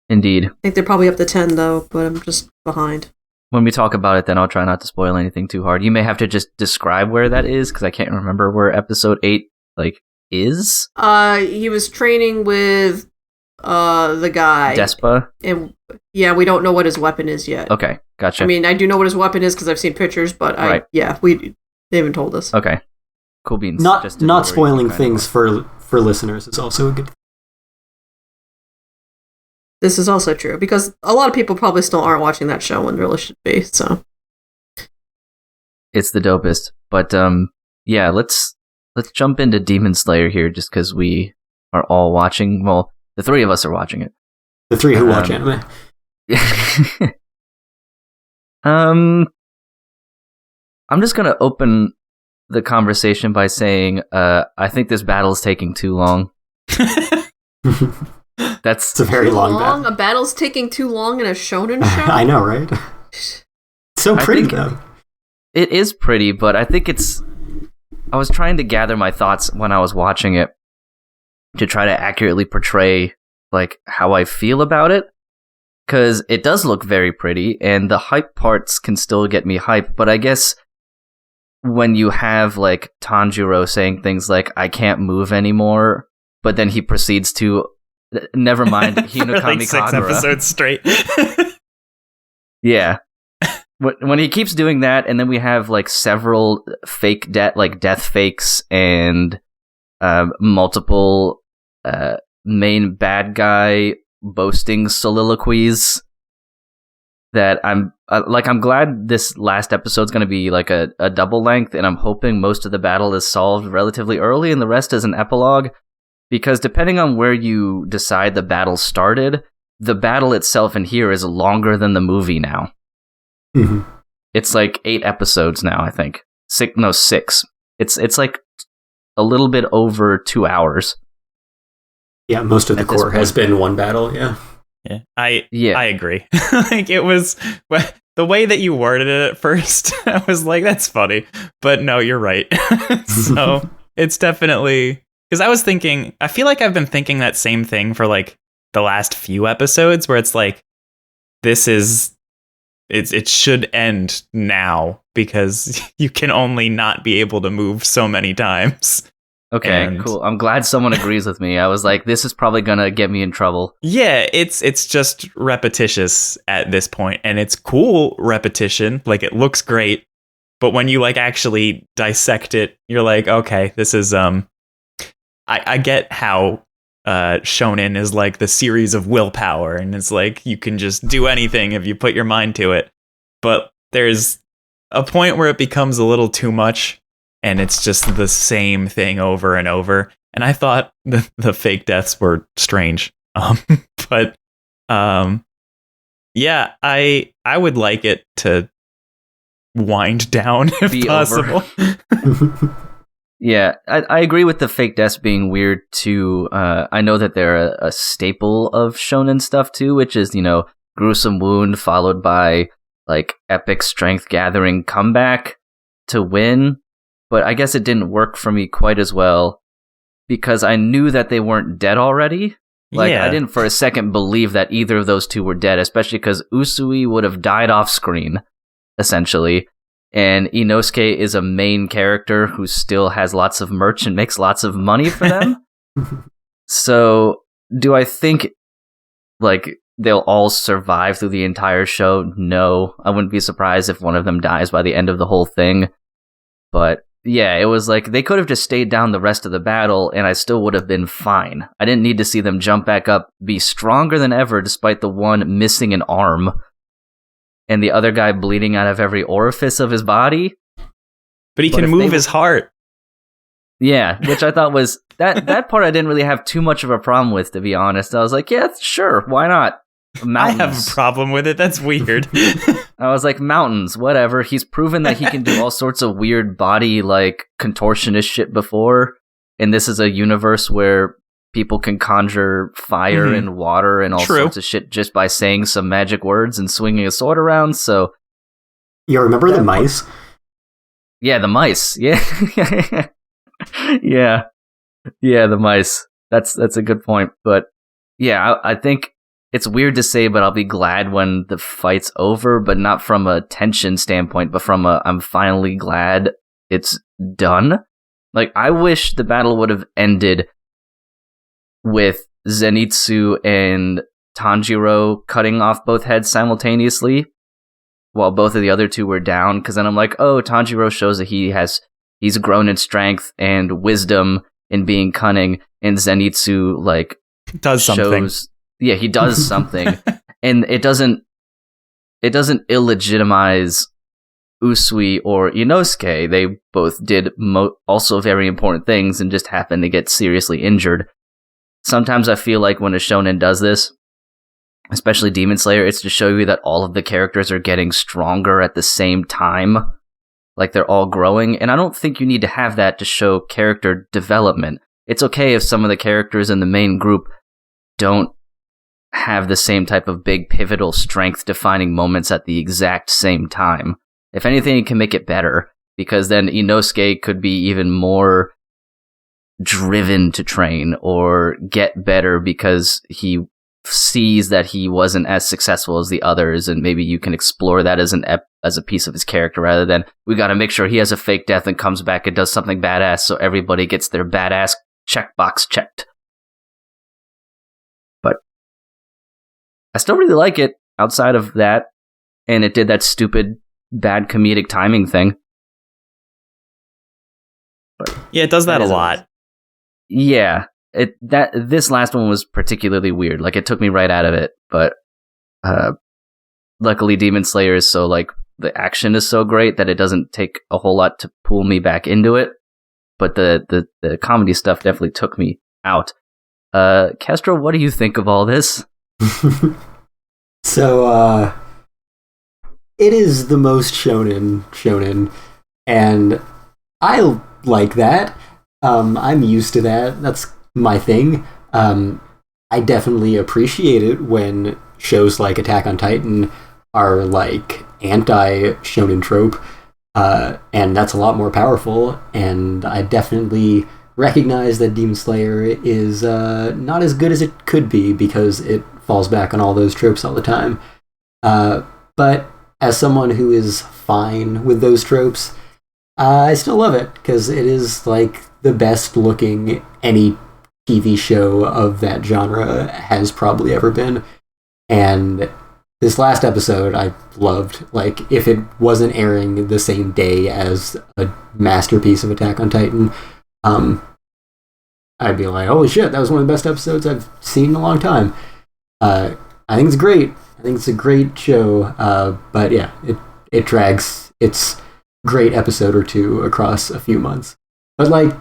Indeed. I think they're probably up to 10 though, but I'm just behind. When we talk about it, then I'll try not to spoil anything too hard. You may have to just describe where that is, because I can't remember where episode 8 is. He was training with the guy Despa, and yeah, we don't know what his weapon is yet. Okay, gotcha. I mean, I do know what his weapon is because I've seen pictures, but they haven't told us. Okay, cool beans. Not spoiling things for listeners is also a good. This is also true because a lot of people probably still aren't watching that show when they really should be. So it's the dopest. But yeah, let's jump into Demon Slayer here, just because we are all watching. Well, the 3 of us are watching it. The 3 who watch anime. I'm just gonna open the conversation by saying I think this battle is taking too long. It's a very long battle. A battle's taking too long in a shonen show? I know, right? So pretty, though. It is pretty, but I think I was trying to gather my thoughts when I was watching it to try to accurately portray how I feel about it, because it does look very pretty, and the hype parts can still get me hyped, but I guess when you have Tanjiro saying things like, I can't move anymore, but then he proceeds to never mind, Hinokami 6 Kagura. episodes straight. Yeah. When he keeps doing that, and then we have several fake death fakes and multiple main bad guy boasting soliloquies, that I'm glad this last episode's going to be a double length, and I'm hoping most of the battle is solved relatively early and the rest is an epilogue. Because depending on where you decide the battle started, the battle itself in here is longer than the movie now. Mm-hmm. It's 8 episodes now, I think. 6. It's a little bit over 2 hours. Yeah, most of the core has been one battle, yeah. Yeah. I agree. It was the way that you worded it at first, I was like, that's funny. But no, you're right. So it's definitely... Because I was thinking, I feel like I've been thinking that same thing for the last few episodes, where it's it should end now because you can only not be able to move so many times. Okay, cool. I'm glad someone agrees with me. I was like, this is probably gonna get me in trouble. Yeah, it's just repetitious at this point, and it's cool repetition. It looks great, but when you actually dissect it, you're like, okay, this is I get how shonen is the series of willpower, and it's you can just do anything if you put your mind to it. But there's a point where it becomes a little too much, and it's just the same thing over and over. And I thought the fake deaths were strange. But yeah, I would like it to wind down if possible. Yeah, I agree with the fake deaths being weird too. I know that they're a staple of shonen stuff too, which is, gruesome wound followed by epic strength gathering comeback to win. But I guess it didn't work for me quite as well because I knew that they weren't dead already. I didn't for a second believe that either of those two were dead, especially because Usui would have died off screen, essentially. And Inosuke is a main character who still has lots of merch and makes lots of money for them. So, do I think, they'll all survive through the entire show? No. I wouldn't be surprised if one of them dies by the end of the whole thing. But, yeah, it was they could have just stayed down the rest of the battle, and I still would have been fine. I didn't need to see them jump back up, be stronger than ever, despite the one missing an arm, and the other guy bleeding out of every orifice of his body. But he can move his heart. Yeah, which I thought was... That part I didn't really have too much of a problem with, to be honest. I was like, yeah, sure, why not? Mountains. I have a problem with it. That's weird. I was like, mountains, whatever. He's proven that he can do all sorts of weird body, contortionist shit before. And this is a universe where people can conjure fire and water and all sorts of shit just by saying some magic words and swinging a sword around, so... You remember the mice? Yeah, the mice. Yeah. Yeah. Yeah, the mice. That's a good point. But yeah, I think it's weird to say, but I'll be glad when the fight's over, but not from a tension standpoint, but from a I'm finally glad it's done. Like, I wish the battle would have ended with Zenitsu and Tanjiro cutting off both heads simultaneously while both of the other two were down, because then I'm like, oh, Tanjiro shows that he's grown in strength and wisdom in being cunning, and Zenitsu like does something. Yeah, he does something. And it doesn't illegitimize Usui or Inosuke. They both did also very important things and just happened to get seriously injured. Sometimes I feel like when a shonen does this, especially Demon Slayer, it's to show you that all of the characters are getting stronger at the same time. Like, they're all growing. And I don't think you need to have that to show character development. It's okay if some of the characters in the main group don't have the same type of big pivotal strength defining moments at the exact same time. If anything, it can make it better, because then Inosuke could be even more driven to train or get better because he sees that he wasn't as successful as the others, and maybe you can explore that as a piece of his character, rather than we got to make sure he has a fake death and comes back and does something badass so everybody gets their badass checkbox checked. But I still really like it outside of that, and it did that stupid bad comedic timing thing. But yeah, it does that a lot. Yeah. This last one was particularly weird. Like, it took me right out of it, but luckily Demon Slayer is so, like, the action is so great that it doesn't take a whole lot to pull me back into it. But the comedy stuff definitely took me out. Kestrel, what do you think of all this? So, it is the most shonen, and I like that. I'm used to that. That's my thing. I definitely appreciate it when shows like Attack on Titan are like anti-shonen trope, and that's a lot more powerful, and I definitely recognize that Demon Slayer is not as good as it could be because it falls back on all those tropes all the time. But as someone who is fine with those tropes, I still love it because it is like the best looking any TV show of that genre has probably ever been. And this last episode I loved. Like, if it wasn't airing the same day as a masterpiece of Attack on Titan, I'd be like, holy shit, that was one of the best episodes I've seen in a long time. I think it's great. I think it's a great show. But yeah, it drags its great episode or two across a few months. But like,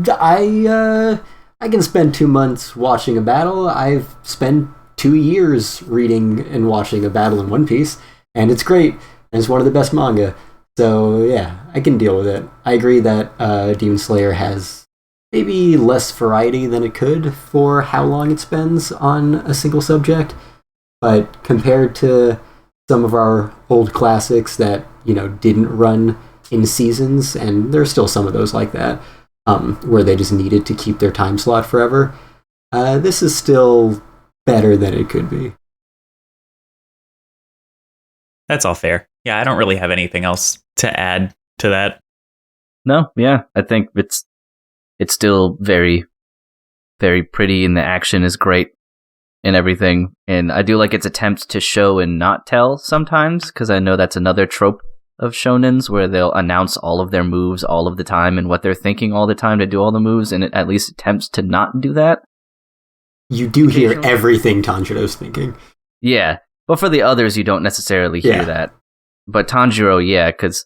I can spend 2 months watching a battle. I've spent 2 years reading and watching a battle in One Piece, and it's great, and it's one of the best manga. So yeah, I can deal with it. I agree that Demon Slayer has maybe less variety than it could for how long it spends on a single subject, but compared to some of our old classics that, you know, didn't run in seasons, and there's still some of those like that, where they just needed to keep their time slot forever, this is still better than it could be. That's all fair. Yeah, I don't really have anything else to add to that. No, yeah, I think it's still very, very pretty, and the action is great and everything. And I do like its attempts to show and not tell sometimes, because I know that's another trope of shonens where they'll announce all of their moves all of the time and what they're thinking all the time to do all the moves, and it at least attempts to not do that. You do hear everything Tanjiro's thinking. Yeah, but for the others, you don't necessarily hear that. But Tanjiro, yeah, because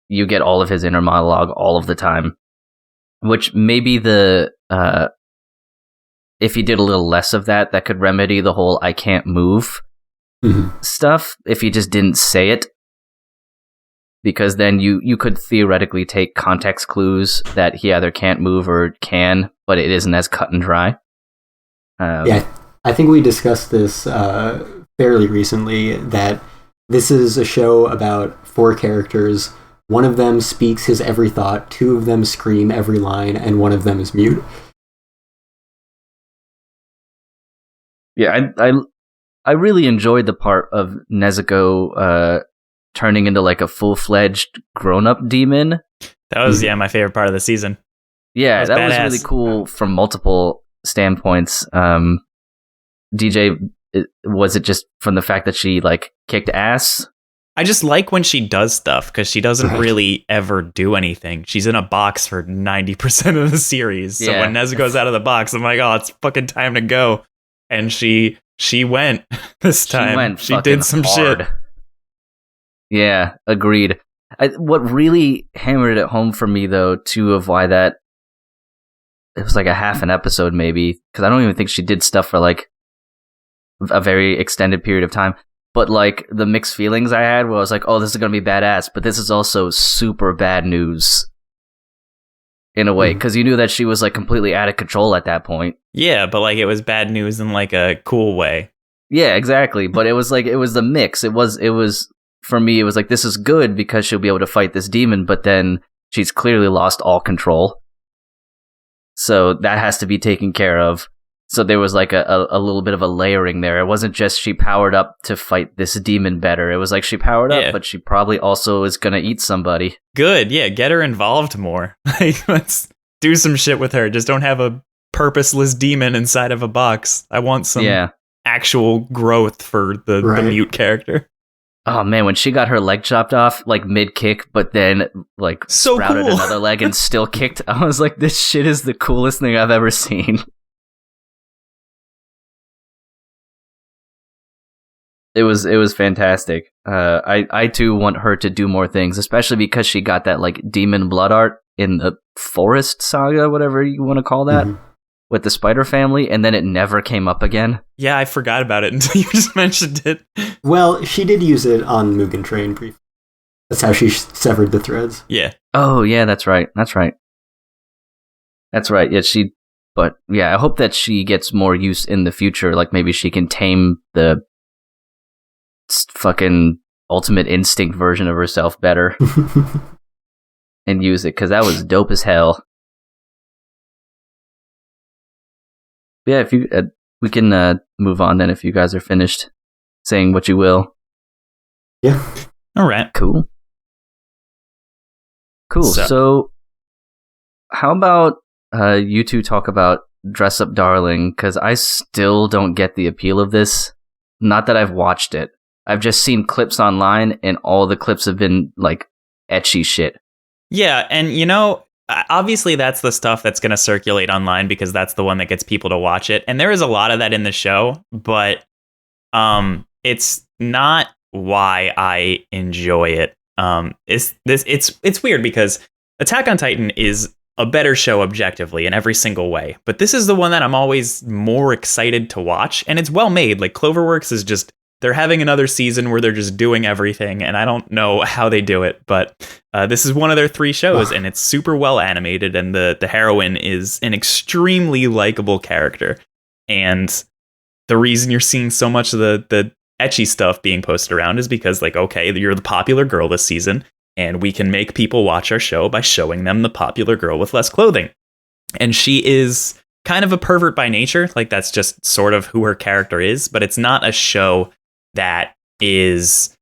you get all of his inner monologue all of the time, which maybe if he did a little less of that, that could remedy the whole I can't move stuff, if he just didn't say it. Because then you could theoretically take context clues that he either can't move or can, but it isn't as cut and dry. Yeah, I think we discussed this fairly recently, that this is a show about 4 characters one of them speaks his every thought, two of them scream every line, and one of them is mute. Yeah, I really enjoyed the part of Nezuko turning into like a full-fledged grown-up demon. That was my favorite part of the season. Yeah, that was badass. really cool from multiple standpoints. DJ, was it just from the fact that she like kicked ass? I just like when she does stuff because she doesn't really ever do anything. She's in a box for 90% of the series. So when Nezuko's out of the box, I'm like, oh, it's fucking time to go. And she went this time. She did some hard. shit. Yeah, agreed. What really hammered it home for me, though, too, of why that it was like a half an episode, maybe, because I don't even think she did stuff for like a very extended period of time. But like the mixed feelings I had, where I was like, "Oh, this is gonna be badass," but this is also super bad news in a way, because you knew that she was like completely out of control at that point. Yeah, but like it was bad news in like a cool way. Yeah, exactly. But it was like it was the mix. It was for me. It was like this is good because she'll be able to fight this demon, but then she's clearly lost all control. So that has to be taken care of. So there was like a little bit of a layering there. It wasn't just she powered up to fight this demon better. It was like she powered up, but she probably also is going to eat somebody. Good, yeah, get her involved more. Like, let's do some shit with her. Just don't have a purposeless demon inside of a box. I want some actual growth for the mute character. Oh man, when she got her leg chopped off, like mid-kick, but then like sprouted another leg and still kicked, I was like, this shit is the coolest thing I've ever seen. It was fantastic. I too want her to do more things, especially because she got that like demon blood art in the Forest Saga, whatever you want to call that, with the Spider Family, and then it never came up again. Yeah, I forgot about it until you just mentioned it. Well, she did use it on Mugen Train briefly. That's how she severed the threads. Yeah. Oh yeah, that's right. Yeah, but yeah, I hope that she gets more use in the future. Like maybe she can tame the fucking Ultimate Instinct version of herself better and use it, because that was dope as hell. Yeah, if you we can move on then if you guys are finished saying what you will. Yeah. All right. Cool. So how about you two talk about Dress Up Darling, because I still don't get the appeal of this. Not that I've watched it. I've just seen clips online, and all the clips have been, like, ecchi shit. Yeah, and, you know, obviously that's the stuff that's going to circulate online because that's the one that gets people to watch it. And there is a lot of that in the show, but it's not why I enjoy it. It's weird because Attack on Titan is a better show objectively in every single way. But this is the one that I'm always more excited to watch, and it's well made. Like, Cloverworks is just... They're having another season where they're just doing everything, and I don't know how they do it, but this is one of their 3 shows, and it's super well animated, and the heroine is an extremely likable character. And the reason you're seeing so much of the ecchi stuff being posted around is because, like, okay, you're the popular girl this season, and we can make people watch our show by showing them the popular girl with less clothing. And she is kind of a pervert by nature, like that's just sort of who her character is, but it's not a show that is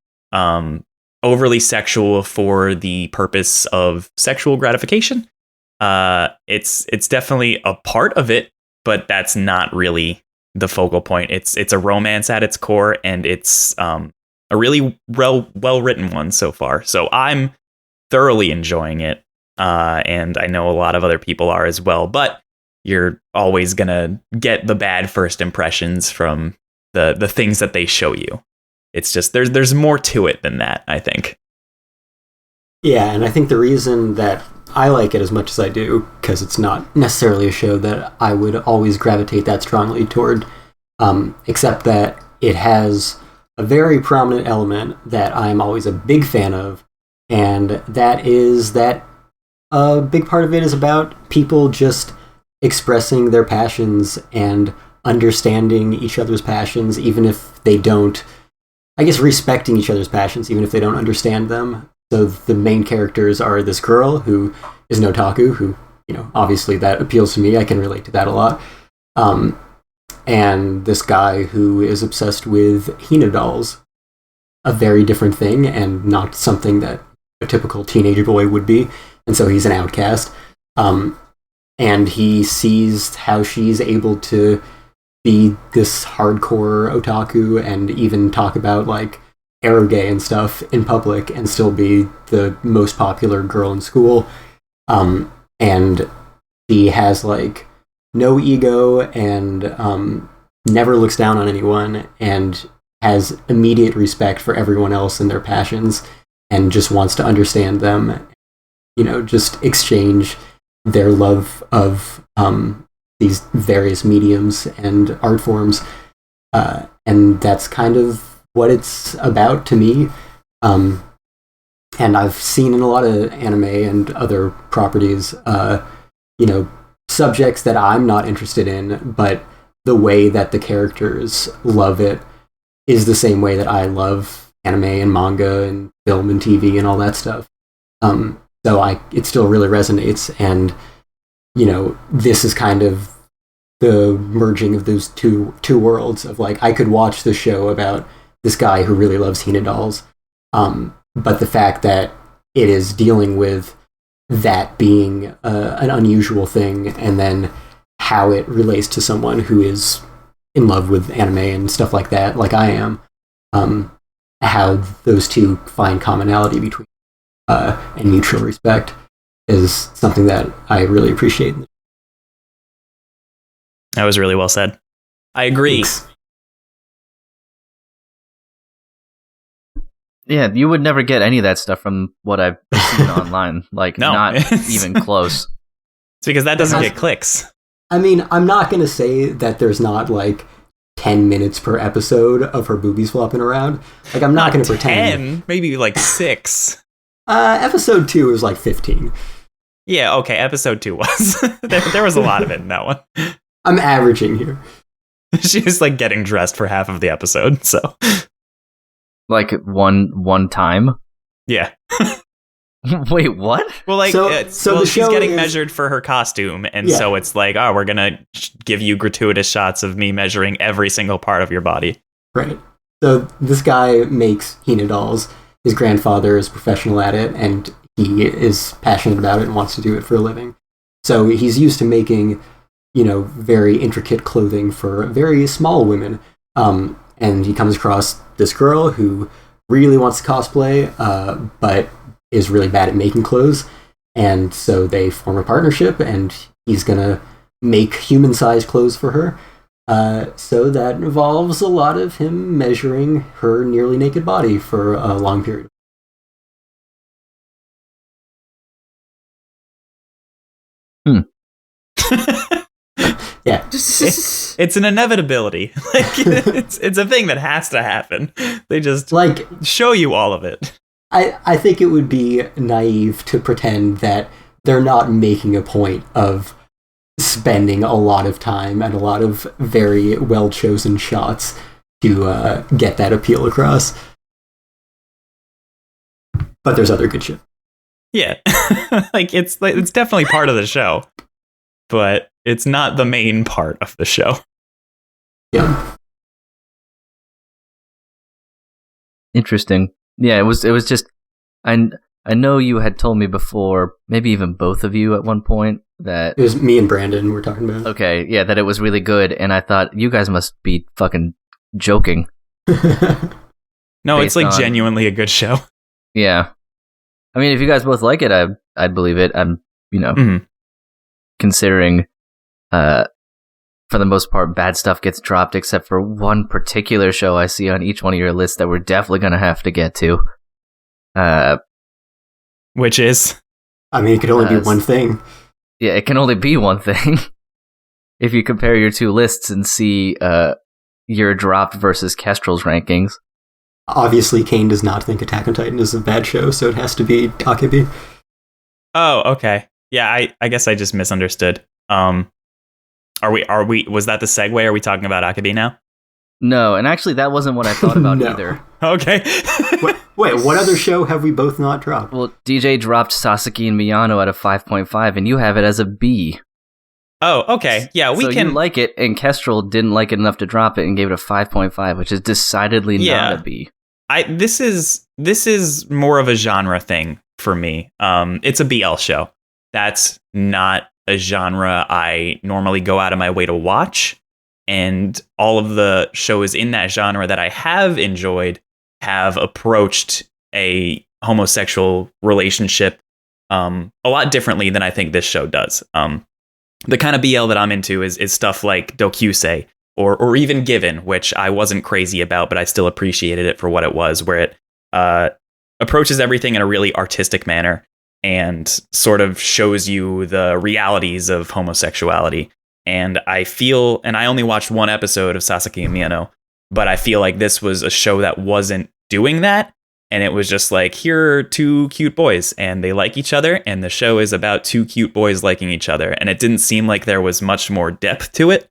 overly sexual for the purpose of sexual gratification. It's definitely a part of it, but that's not really the focal point. It's a romance at its core, and it's a really well written one so far. So I'm thoroughly enjoying it, and I know a lot of other people are as well. But you're always gonna get the bad first impressions from the things that they show you. It's just there's more to it than that, I think. Yeah, and I think the reason that I like it as much as I do, because it's not necessarily a show that I would always gravitate that strongly toward, except that it has a very prominent element that I'm always a big fan of, and that is that a big part of it is about people just expressing their passions and understanding each other's passions, even if they don't, I guess respecting each other's passions, even if they don't understand them. So the main characters are this girl who is an otaku, who, obviously that appeals to me. I can relate to that a lot. And this guy who is obsessed with Hina dolls, a very different thing and not something that a typical teenage boy would be. And so he's an outcast. And he sees how she's able to be this hardcore otaku and even talk about like eroge and stuff in public and still be the most popular girl in school. And she has like no ego and never looks down on anyone and has immediate respect for everyone else and their passions and just wants to understand them, just exchange their love of these various mediums and art forms. And that's kind of what it's about to me. And I've seen in a lot of anime and other properties, subjects that I'm not interested in, but the way that the characters love it is the same way that I love anime and manga and film and TV and all that stuff. So it still really resonates, and this is kind of the merging of those two worlds of like I could watch the show about this guy who really loves Hina dolls, but the fact that it is dealing with that being an unusual thing, and then how it relates to someone who is in love with anime and stuff like that, like I am, how those two find commonality between and mutual respect is something that I really appreciate. That was really well said. I agree. Thanks. Yeah, you would never get any of that stuff from what I've seen online. Like, No. not even close. It's because that doesn't get clicks. I mean, I'm not going to say that there's not like 10 minutes per episode of her boobies flopping around. Like, I'm not going to pretend. 10, maybe like 6. Episode 2 is like 15. Yeah, okay, episode 2 was. there was a lot of it in that one. I'm averaging here. She was like getting dressed for half of the episode, so. Like, one time? Yeah. Wait, what? Well, like, So the she's show getting is- measured for her costume, and Yeah. so it's like, oh, we're gonna give you gratuitous shots of me measuring every single part of your body. Right. So this guy makes Hina dolls. His grandfather is professional at it, and he is passionate about it and wants to do it for a living. So he's used to making, very intricate clothing for very small women. And he comes across this girl who really wants to cosplay, but is really bad at making clothes. And so they form a partnership, and he's going to make human-sized clothes for her. So that involves a lot of him measuring her nearly naked body for a long period. Yeah. It's an inevitability. Like, it's a thing that has to happen. They just Like, show you all of it. I think it would be naive to pretend that they're not making a point of spending a lot of time and a lot of very well-chosen shots to get that appeal across. But there's other good shit. Yeah. It's definitely part of the show, but it's not the main part of the show. Yeah. Interesting. Yeah, it was just I know you had told me before, maybe even both of you at one point, that It was me and Brandon we're talking about. okay, yeah, that it was really good, and I thought you guys must be fucking joking. No, it's Based like on- genuinely a good show. Yeah. I mean, if you guys both like it, I'd believe it. I'm, Mhm. considering for the most part bad stuff gets dropped except for one particular show I see on each one of your lists that we're definitely going to have to get to. Which is I mean, it could only be one thing. Yeah, it can only be one thing. If you compare your two lists and see your dropped versus Kestrel's rankings. Obviously, Cain does not think Attack on Titan is a bad show, so it has to be Akebi. Oh, okay. Yeah, I guess I just misunderstood. Are we was that the segue? Are we talking about Akebi now? No, and actually that wasn't what I thought about No. either. Okay. Wait, what other show have we both not dropped? Well, DJ dropped Sasaki and Miyano at a 5.5, and you have it as a B. Oh, okay. Yeah, we so can you like it, and Kestrel didn't like it enough to drop it and gave it a 5.5, which is decidedly not a B. This is more of a genre thing for me. It's a BL show. That's not a genre I normally go out of my way to watch. And all of the shows in that genre that I have enjoyed have approached a homosexual relationship a lot differently than I think this show does. The kind of BL that I'm into is stuff like Dokusei or even Given, which I wasn't crazy about, but I still appreciated it for what it was, where it approaches everything in a really artistic manner and sort of shows you the realities of homosexuality. And I feel, and I only watched one episode of Sasaki and Miyano, but I feel like this was a show that wasn't doing that. And it was just like, here are two cute boys and they like each other. And the show is about two cute boys liking each other. And it didn't seem like there was much more depth to it.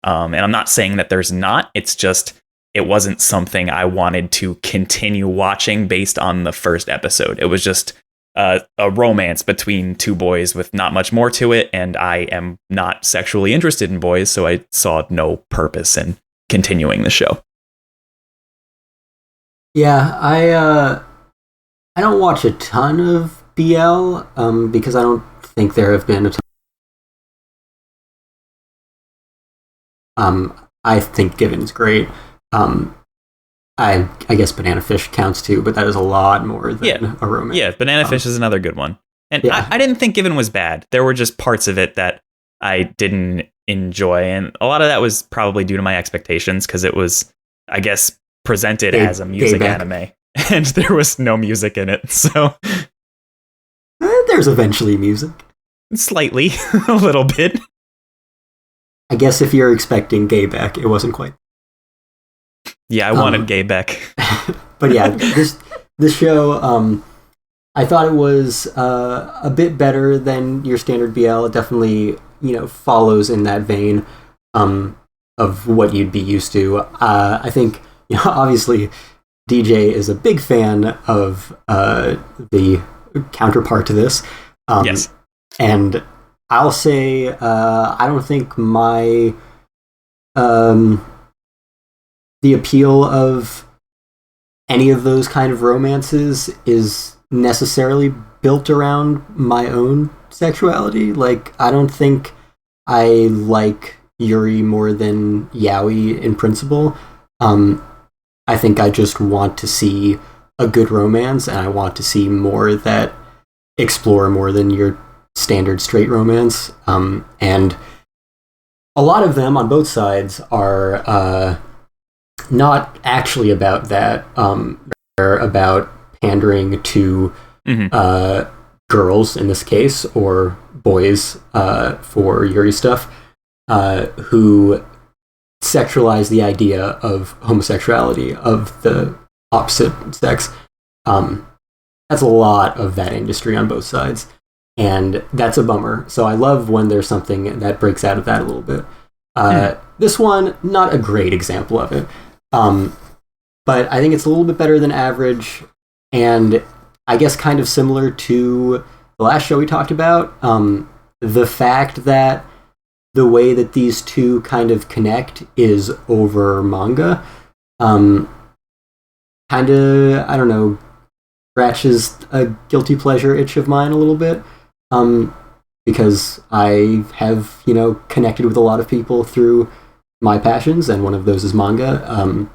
And I'm not saying that there's not. It's just, it wasn't something I wanted to continue watching based on the first episode. It was just a romance between two boys with not much more to it. And I am not sexually interested in boys. So I saw no purpose in continuing the show. Yeah, I don't watch a ton of BL because I don't think there have been a ton. I think Given's great. I guess Banana Fish counts too, but that is a lot more than a romance. Yeah, Banana Fish is another good one. And yeah. I didn't think Given was bad. There were just parts of it that I didn't enjoy. And a lot of that was probably due to my expectations because it was, I guess, presented as a music anime. And there was no music in it. So there's eventually music. Slightly, a little bit. I guess if you're expecting Gayback, it wasn't quite. Yeah, I wanted Gayback. But yeah, this show, I thought it was a bit better than your standard BL. It definitely, follows in that vein of what you'd be used to. I think, obviously, DJ is a big fan of the counterpart to this. Yes. And I'll say, I don't think my the appeal of any of those kind of romances is necessarily built around my own sexuality. Like, I don't think I like Yuri more than Yaoi in principle. I think I just want to see a good romance, and I want to see more that explore more than your standard straight romance. And a lot of them on both sides are not actually about that. They're about pandering to girls in this case, or boys for Yuri stuff, who sexualize the idea of homosexuality of the opposite sex. That's a lot of that industry on both sides, and that's a bummer. So I love when there's something that breaks out of that a little bit. This one, not a great example of it, but I think it's a little bit better than average, and I guess kind of similar to the last show we talked about, the fact that the way that these two kind of connect is over manga, kind of, I don't know, scratches a guilty pleasure itch of mine a little bit, because I have, connected with a lot of people through my passions, and one of those is manga.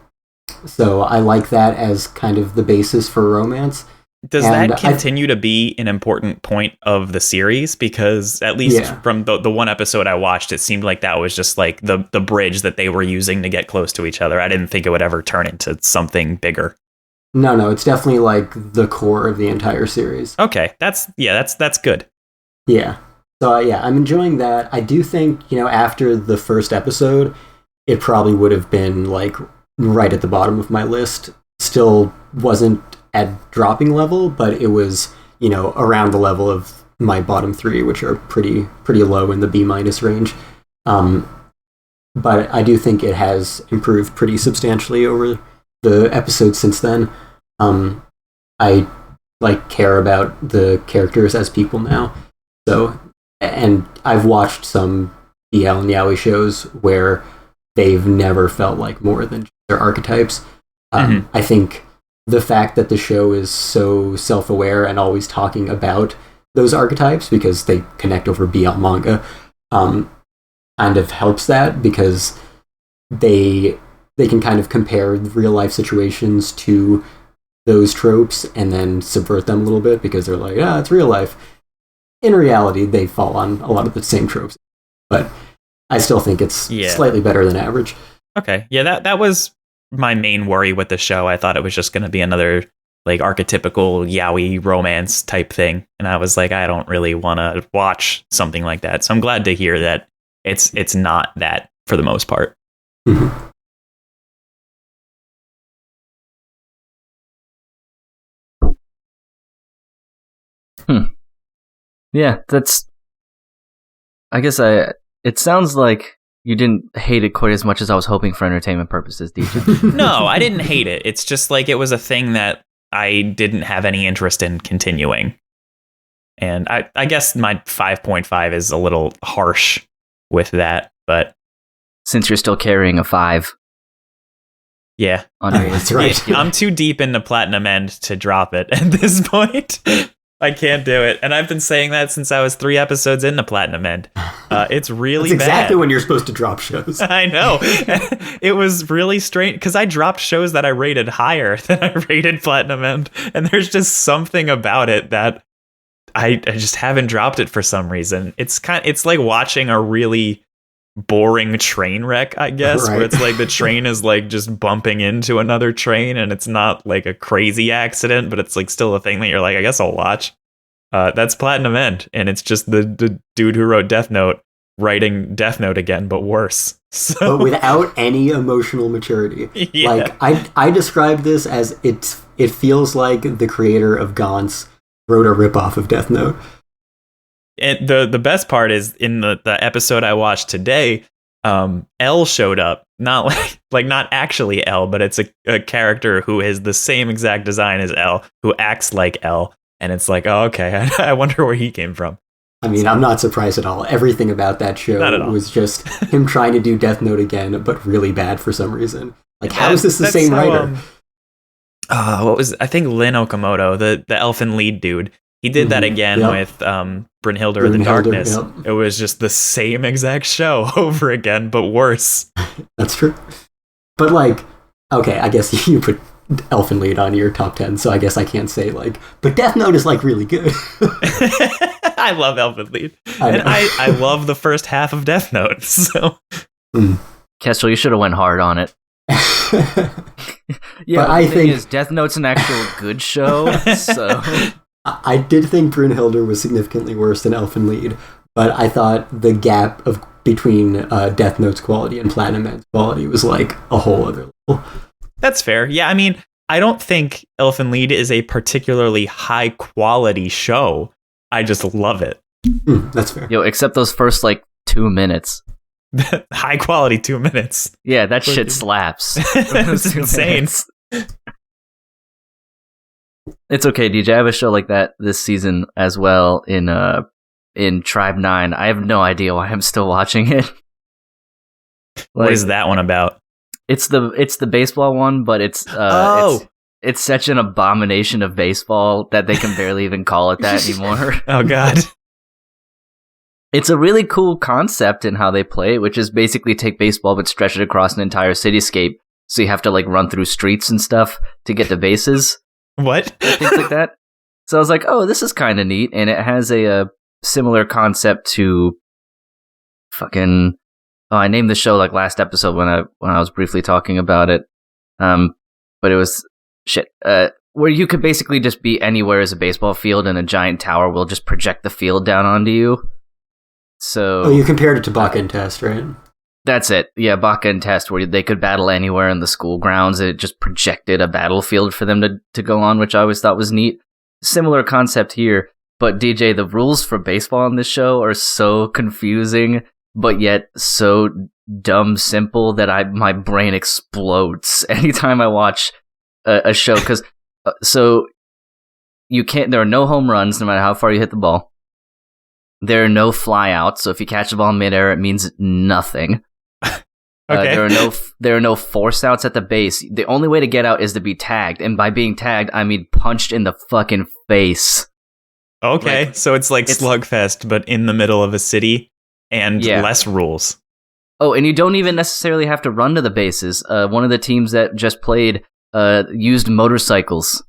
So I like that as kind of the basis for romance. Does that continue to be an important point of the series? Because at least from the one episode I watched, it seemed like that was just like the bridge that they were using to get close to each other. I didn't think it would ever turn into something bigger. No, it's definitely like the core of the entire series. Okay, that's good. Yeah. So I'm enjoying that. I do think, after the first episode, it probably would have been like right at the bottom of my list. Still wasn't at dropping level, but it was, around the level of my bottom three, which are pretty low in the B- range. but I do think it has improved pretty substantially over the episodes since then. I care about the characters as people now. So, and I've watched some BL and yaoi shows where they've never felt like more than just their archetypes. I think the fact that the show is so self-aware and always talking about those archetypes because they connect over BL manga kind of helps that, because they can kind of compare real life situations to those tropes and then subvert them a little bit because they're like, it's real life. In reality, they fall on a lot of the same tropes, but I still think it's slightly better than average. Okay. Yeah, that was my main worry with the show. I thought it was just going to be another like archetypical yaoi romance type thing, and I was like, I don't really want to watch something like that. So I'm glad to hear that it's not that for the most part. Mm-hmm. Yeah, I guess it sounds like you didn't hate it quite as much as I was hoping for entertainment purposes, DJ. No, I didn't hate it. It's just like it was a thing that I didn't have any interest in continuing. And I guess my 5.5 is a little harsh with that, but since you're still carrying a 5. Yeah. That's right. I'm too deep into Platinum End to drop it at this point. I can't do it. And I've been saying that since I was 3 episodes into Platinum End. It's really That's exactly bad. when you're supposed to drop shows. I know. It was really strange because I dropped shows that I rated higher than I rated Platinum End. And there's just something about it that I just haven't dropped it for some reason. It's like watching a really boring train wreck, I guess, where it's like the train is like just bumping into another train and it's not like a crazy accident, but it's like still a thing that you're like, I guess I'll watch. That's Platinum End, and it's just the dude who wrote Death Note writing Death Note again, but worse. So, but without any emotional maturity. Yeah. Like I described this as it feels like the creator of Gantz wrote a ripoff of Death Note. And the best part is in the episode I watched today, L showed up. Not not actually L, but it's a character who is the same exact design as L, who acts like L. And it's like, oh, okay, I wonder where he came from. I mean, I'm not surprised at all. Everything about that show was just him trying to do Death Note again, but really bad for some reason. Like, how is this the same writer? I think Lin Okamoto, the elfin lead dude. He did that again with Brynhilde of the Darkness. Yep. It was just the same exact show over again, but worse. That's true. But like, okay, I guess you put Elfin Lead on your top 10, so I guess I can't say like, but Death Note is like really good. I love Elfin Lead. I love the first half of Death Note, so. Kestrel, you should have went hard on it. Yeah, but I think Death Note's an actual good show, so. I did think Brynhilde was significantly worse than Elfin Lead, but I thought the gap between Death Note's quality and Platinum End's quality was like a whole other level. That's fair. Yeah, I mean, I don't think Elfin Lead is a particularly high quality show. I just love it. That's fair. Yo, except those first like 2 minutes. High quality 2 minutes. Yeah, that shit slaps. It's insane. It's okay, DJ. I have a show like that this season as well in Tribe 9. I have no idea why I'm still watching it. What is that one about? It's the baseball one, but it's such an abomination of baseball that they can barely even call it that anymore. Oh god. It's a really cool concept in how they play it, which is basically take baseball but stretch it across an entire cityscape. So you have to like run through streets and stuff to get to bases. What? Things like that. So I was like, oh, this is kind of neat. And it has a similar concept to I named the show like last episode when I was briefly talking about it. But it was where you could basically just be anywhere as a baseball field and a giant tower will just project the field down onto you. So you compared it to Baka and Test, right? That's it. Yeah, Baka and Test, where they could battle anywhere in the school grounds. It just projected a battlefield for them to go on, which I always thought was neat. Similar concept here, but DJ, the rules for baseball on this show are so confusing but yet so dumb simple that my brain explodes anytime I watch a show. Because so you can't. There are no home runs, no matter how far you hit the ball. There are no flyouts, so if you catch the ball in midair, it means nothing. Okay. There are no force outs at the base. The only way to get out is to be tagged, and by being tagged, I mean punched in the fucking face. Okay, so it's like Slugfest, but in the middle of a city and less rules. Oh, and you don't even necessarily have to run to the bases. One of the teams that just played used motorcycles.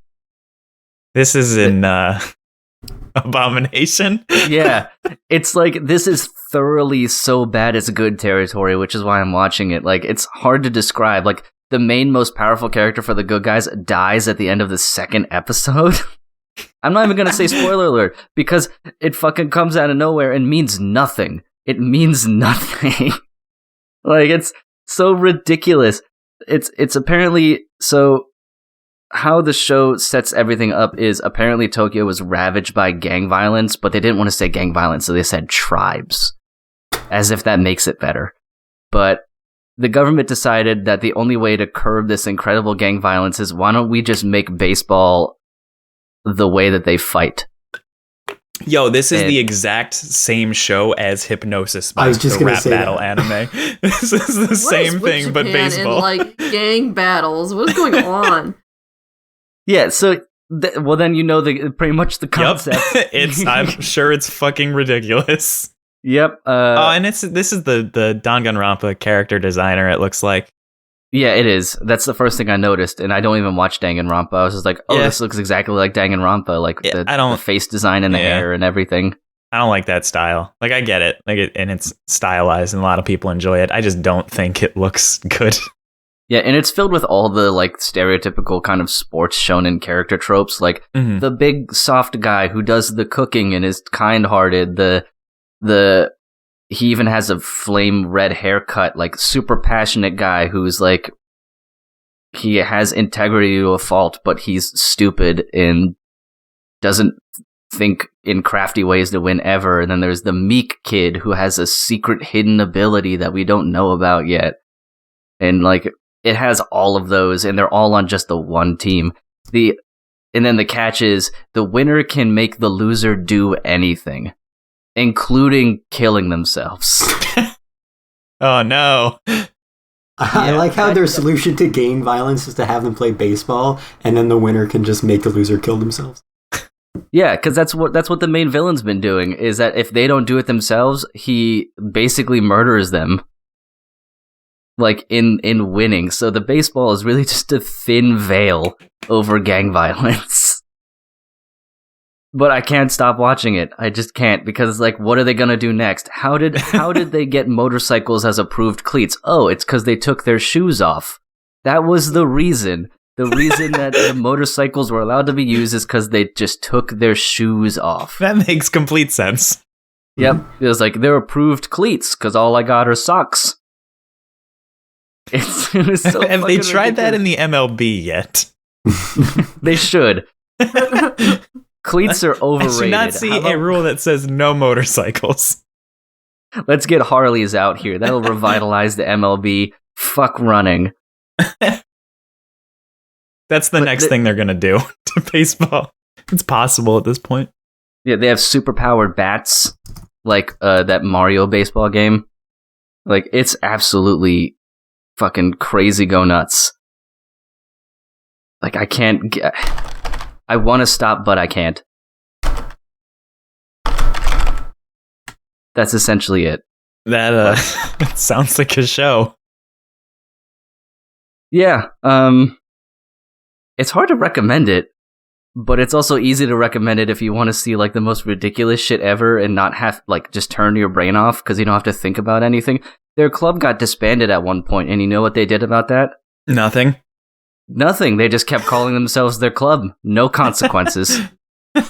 This is an abomination. Yeah, it's like this is thoroughly so bad it's good territory, which is why I'm watching it. Like, it's hard to describe. Like, the main most powerful character for the good guys dies at the end of the second episode. I'm not even gonna say spoiler alert because it fucking comes out of nowhere and means nothing. It means nothing. Like, it's so ridiculous. It's apparently so. How the show sets everything up is apparently Tokyo was ravaged by gang violence, but they didn't want to say gang violence, so they said tribes, as if that makes it better. But the government decided that the only way to curb this incredible gang violence is, why don't we just make baseball the way that they fight? Yo, this is the exact same show as Hypnosis by I was just the gonna rap say battle that. anime. This is the same thing, but baseball. And, like, gang battles. What's going on? Yeah, so well, then you know pretty much the concept. Yep. I'm sure it's fucking ridiculous. Yep. And this is the Danganronpa character designer. It looks like. Yeah, it is. That's the first thing I noticed, and I don't even watch Danganronpa. I was just like, this looks exactly like Danganronpa, like the face design and the hair and everything. I don't like that style. Like, I get it, and it's stylized, and a lot of people enjoy it. I just don't think it looks good. Yeah, and it's filled with all the, like, stereotypical kind of sports shonen character tropes, like the big soft guy who does the cooking and is kind-hearted, he even has a flame red haircut, like, super passionate guy who's, like, he has integrity to a fault, but he's stupid and doesn't think in crafty ways to win ever. And then there's the meek kid who has a secret hidden ability that we don't know about yet. And, like, it has all of those, and they're all on just the one team. And then the catch is, the winner can make the loser do anything, including killing themselves. Oh, no. I like how their solution to gang violence is to have them play baseball, and then the winner can just make the loser kill themselves. Yeah, because that's what the main villain's been doing, is that if they don't do it themselves, he basically murders them. Like, in winning. So the baseball is really just a thin veil over gang violence. But I can't stop watching it. I just can't, because, like, what are they gonna do next? How did they get motorcycles as approved cleats? Oh, it's because they took their shoes off. That was the reason. The reason that the motorcycles were allowed to be used is because they just took their shoes off. That makes complete sense. Yep. It was like, they're approved cleats, because all I got are socks. It was so Have they tried ridiculous. that in the MLB yet? They should. Cleats are overrated. I should not see a rule that says no motorcycles. Let's get Harleys out here. That'll revitalize the MLB. Fuck running. That's the next thing they're going to do to baseball. It's possible at this point. Yeah, they have super-powered bats, like that Mario baseball game. Like, it's absolutely fucking crazy go nuts. Like, I can't I want to stop, but I can't. That's essentially it. That it sounds like a show. Yeah, it's hard to recommend it, but it's also easy to recommend it if you want to see, like, the most ridiculous shit ever and not have, like, just turn your brain off because you don't have to think about anything. Their club got disbanded at one point, and you know what they did about that? Nothing. Nothing. They just kept calling themselves their club. No consequences.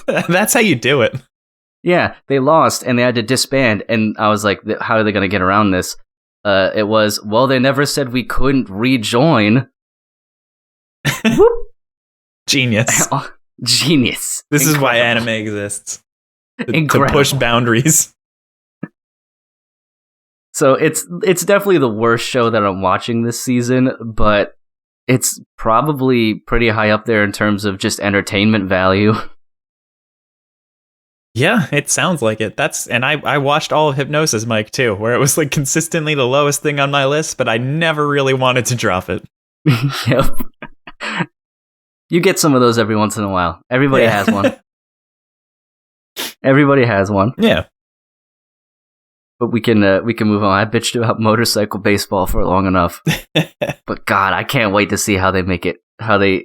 That's how you do it. Yeah, they lost, and they had to disband, and I was like, how are they going to get around this? It was, well, they never said we couldn't rejoin. Whoop. Genius. Genius. This Incredible. is why anime exists. To Incredible. push boundaries. So it's definitely the worst show that I'm watching this season, but it's probably pretty high up there in terms of just entertainment value. Yeah, it sounds like it. And I watched all of Hypnosis, Mike, too, where it was like consistently the lowest thing on my list, but I never really wanted to drop it. Yep. You get some of those every once in a while. Everybody has one. Everybody has one. Yeah. But we can move on. I bitched about motorcycle baseball for long enough. But God, I can't wait to see how they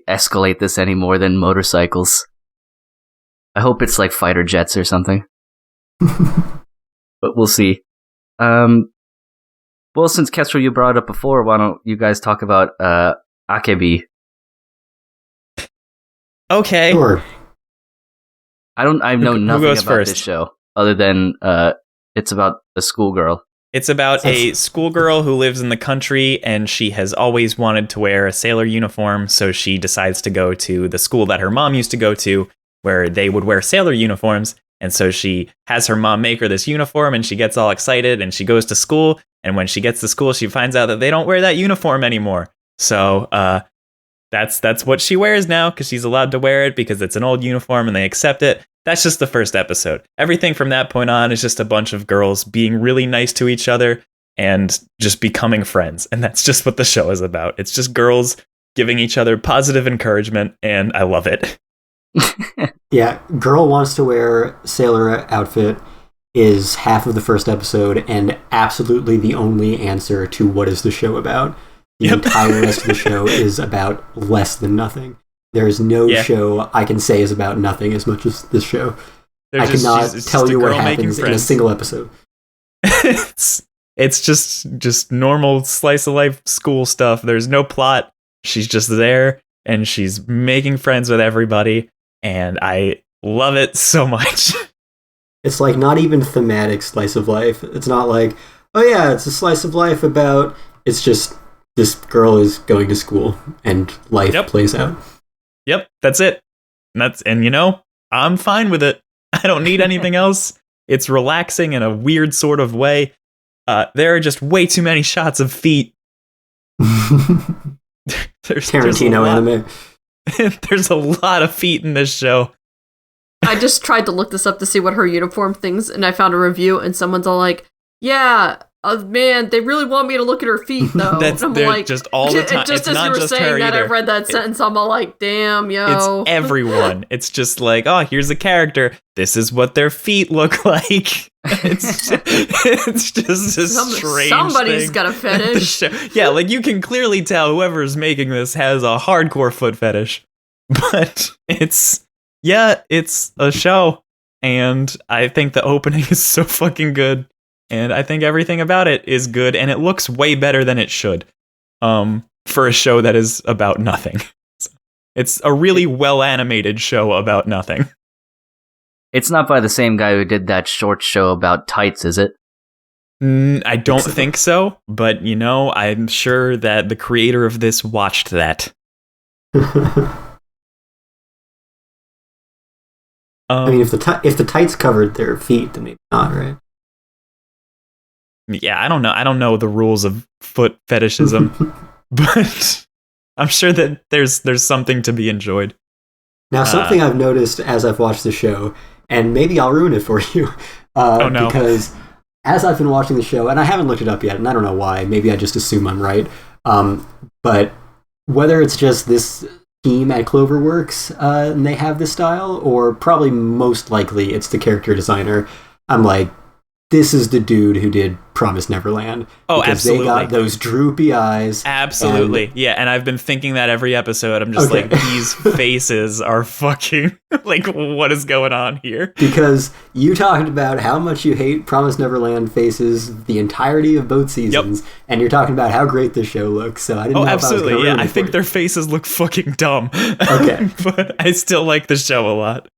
escalate this any more than motorcycles. I hope it's like fighter jets or something. But we'll see. Well, since Kestrel, you brought it up before, why don't you guys talk about Akebi? Okay. Sure. I know nothing goes about first? this show other than it's about a schoolgirl. It's about a schoolgirl who lives in the country, and she has always wanted to wear a sailor uniform, so she decides to go to the school that her mom used to go to, where they would wear sailor uniforms. And so she has her mom make her this uniform, and she gets all excited, and she goes to school. And when she gets to school, she finds out that they don't wear that uniform anymore. So that's what she wears now, because she's allowed to wear it because it's an old uniform and they accept it. That's just the first episode. Everything from that point on is just a bunch of girls being really nice to each other and just becoming friends. And that's just what the show is about. It's just girls giving each other positive encouragement, and I love it. Yeah, girl wants to wear sailor outfit is half of the first episode and absolutely the only answer to what is the show about. The entire rest of the show is about less than nothing. There is no show I can say is about nothing as much as this show. I cannot tell you what happens in a single episode. It's just normal slice of life school stuff. There's no plot. She's just there and she's making friends with everybody, and I love it so much. It's like not even thematic slice of life. It's not like, oh yeah, it's a slice of life about, it's just this girl is going to school and life plays out. Yep, that's it. And you know, I'm fine with it. I don't need anything else. It's relaxing in a weird sort of way. There are just way too many shots of feet. Tarantino anime. There's a lot of feet in this show. I just tried to look this up to see what her uniform things, and I found a review, and someone's all like, yeah, man, they really want me to look at her feet, though. They're like, just all the time. Just it's as not you were just saying her that, either. I read that sentence, I'm all like, damn, yo. It's everyone. It's just like, oh, here's a character. This is what their feet look like. It's just a strange Somebody's thing. got a fetish. Yeah, like you can clearly tell whoever's making this has a hardcore foot fetish. But it's a show. And I think the opening is so fucking good. And I think everything about it is good. And it looks way better than it should for a show that is about nothing. It's a really well-animated show about nothing. It's not by the same guy who did that short show about tights, is it? I don't think so. But, you know, I'm sure that the creator of this watched that. I mean, if the tights covered their feet, then maybe not, right? Yeah, I don't know. I don't know the rules of foot fetishism, but I'm sure that there's something to be enjoyed. Now, something I've noticed as I've watched the show, and maybe I'll ruin it for you, oh no, because as I've been watching the show, and I haven't looked it up yet, and I don't know why. Maybe I just assume I'm right. But whether it's just this team at Cloverworks and they have this style, or probably most likely it's the character designer, I'm like, this is the dude who did Promised Neverland. Oh, because absolutely. They got those droopy eyes. Absolutely. Yeah, and I've been thinking that every episode. I'm just like, these faces are fucking, like, what is going on here? Because you talked about how much you hate Promised Neverland faces the entirety of both seasons, and you're talking about how great this show looks, so I didn't know absolutely. if I was Yeah, I think their faces look fucking dumb. Okay. But I still like the show a lot.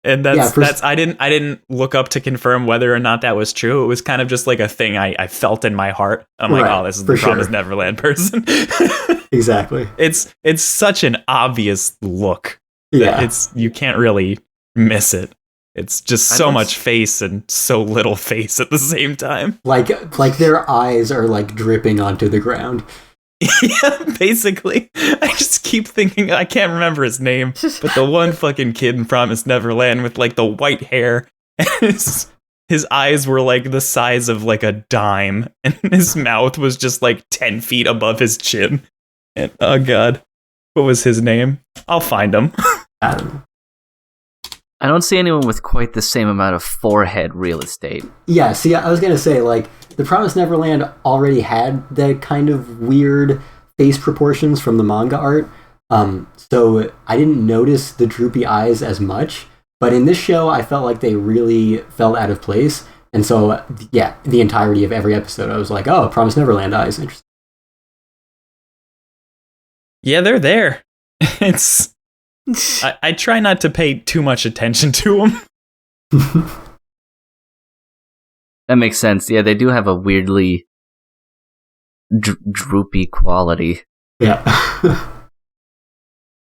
And that's I didn't look up to confirm whether or not that was true. It was kind of just like a thing I felt in my heart. I'm like, oh, this is the Promised Neverland person. Exactly. It's such an obvious look. Yeah. You can't really miss it. It's just so much face and so little face at the same time. Like their eyes are like dripping onto the ground. Yeah, basically. I just keep thinking, I can't remember his name, but the one fucking kid in Promised Neverland with like the white hair, and his eyes were like the size of like a dime, and his mouth was just like 10 feet above his chin. And oh god, what was his name? I'll find him. I don't see anyone with quite the same amount of forehead real estate. Yeah, see, I was gonna say, like, The Promised Neverland already had that kind of weird face proportions from the manga art, so I didn't notice the droopy eyes as much, but in this show, I felt like they really felt out of place, and so, yeah, the entirety of every episode, I was like, oh, Promised Neverland eyes, interesting. Yeah, they're there. It's... I try not to pay too much attention to them. That makes sense. Yeah, they do have a weirdly droopy quality. Yeah.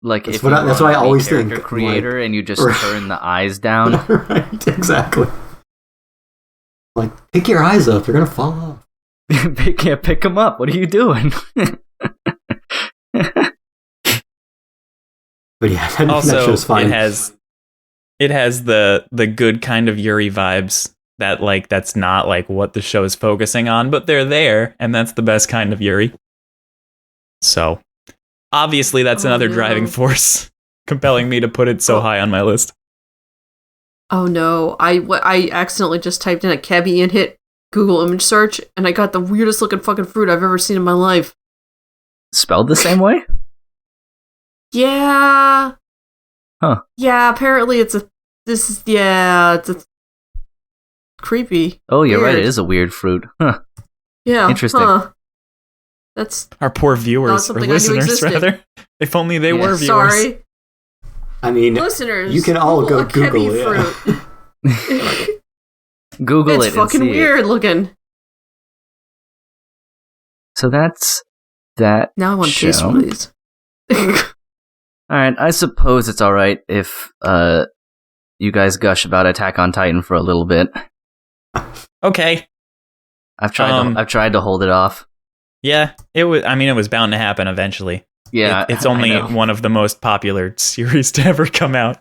Like that's if that's what I always think. Creator, and you just turn the eyes down. Right, exactly. Like, pick your eyes up; they're gonna fall off. Pick them up. What are you doing? But yeah, that also, show's fine. It has the good kind of Yuri vibes that like that's not like what the show is focusing on, but they're there, and that's the best kind of Yuri. So obviously that's another driving force compelling me to put it so high on my list. Oh no, I accidentally just typed in a kebi and hit Google image search, and I got the weirdest looking fucking fruit I've ever seen in my life. Spelled the same way? Yeah. Huh. Yeah, apparently it's a creepy. Oh, you're weird. right, it is a weird fruit. Huh. Yeah. Interesting. Huh. That's our poor viewers or listeners rather. If only they were viewers. Sorry. I mean, listeners, you can all go Google it. Google it's it. It's fucking weird looking. So that's that. Now I want to taste one of these. Alright, I suppose it's alright if you guys gush about Attack on Titan for a little bit. Okay. I've tried to hold it off. Yeah, it was bound to happen eventually. Yeah, it's only one of the most popular series to ever come out.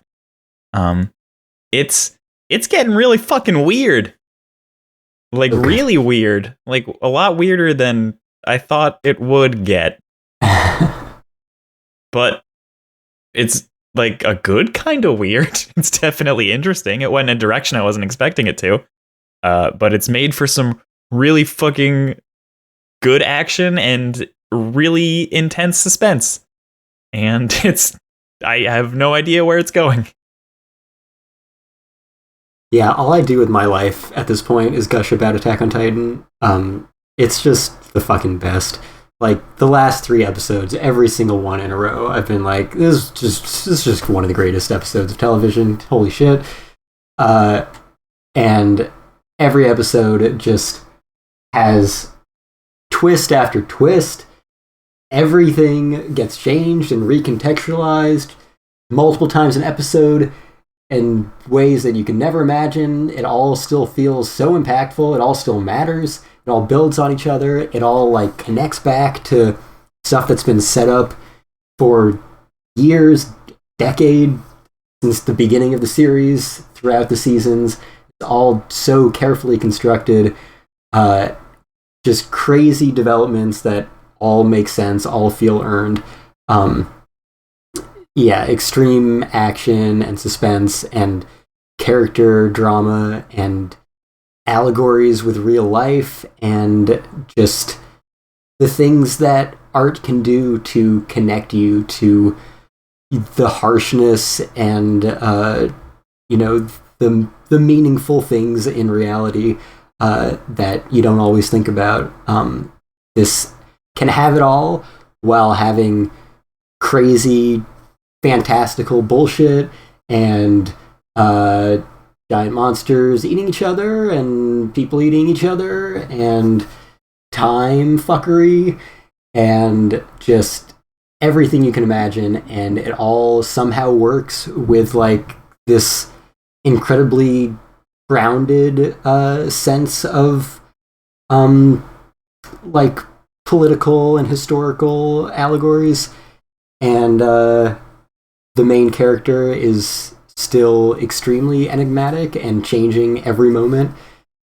It's getting really fucking weird. Like really weird. Like a lot weirder than I thought it would get. But it's like a good kind of weird. It's definitely interesting. It went in a direction I wasn't expecting it to. But it's made for some really fucking good action and really intense suspense. And I have no idea where it's going. Yeah, all I do with my life at this point is gush about Attack on Titan. It's just the fucking best. Like, the last 3 episodes, every single one in a row, I've been like, this is just one of the greatest episodes of television. Holy shit. And every episode just has twist after twist. Everything gets changed and recontextualized multiple times an episode in ways that you can never imagine. It all still feels so impactful. It all still matters. It all builds on each other. It all like connects back to stuff that's been set up for years, decade, since the beginning of the series, throughout the seasons. It's all so carefully constructed. Just crazy developments that all make sense, all feel earned. Yeah, extreme action and suspense and character drama and allegories with real life and just the things that art can do to connect you to the harshness and the meaningful things in reality that you don't always think about. This can have it all while having crazy fantastical bullshit and giant monsters eating each other and people eating each other and time fuckery and just everything you can imagine, and it all somehow works with like this incredibly grounded sense of like political and historical allegories, and the main character is still extremely enigmatic and changing every moment,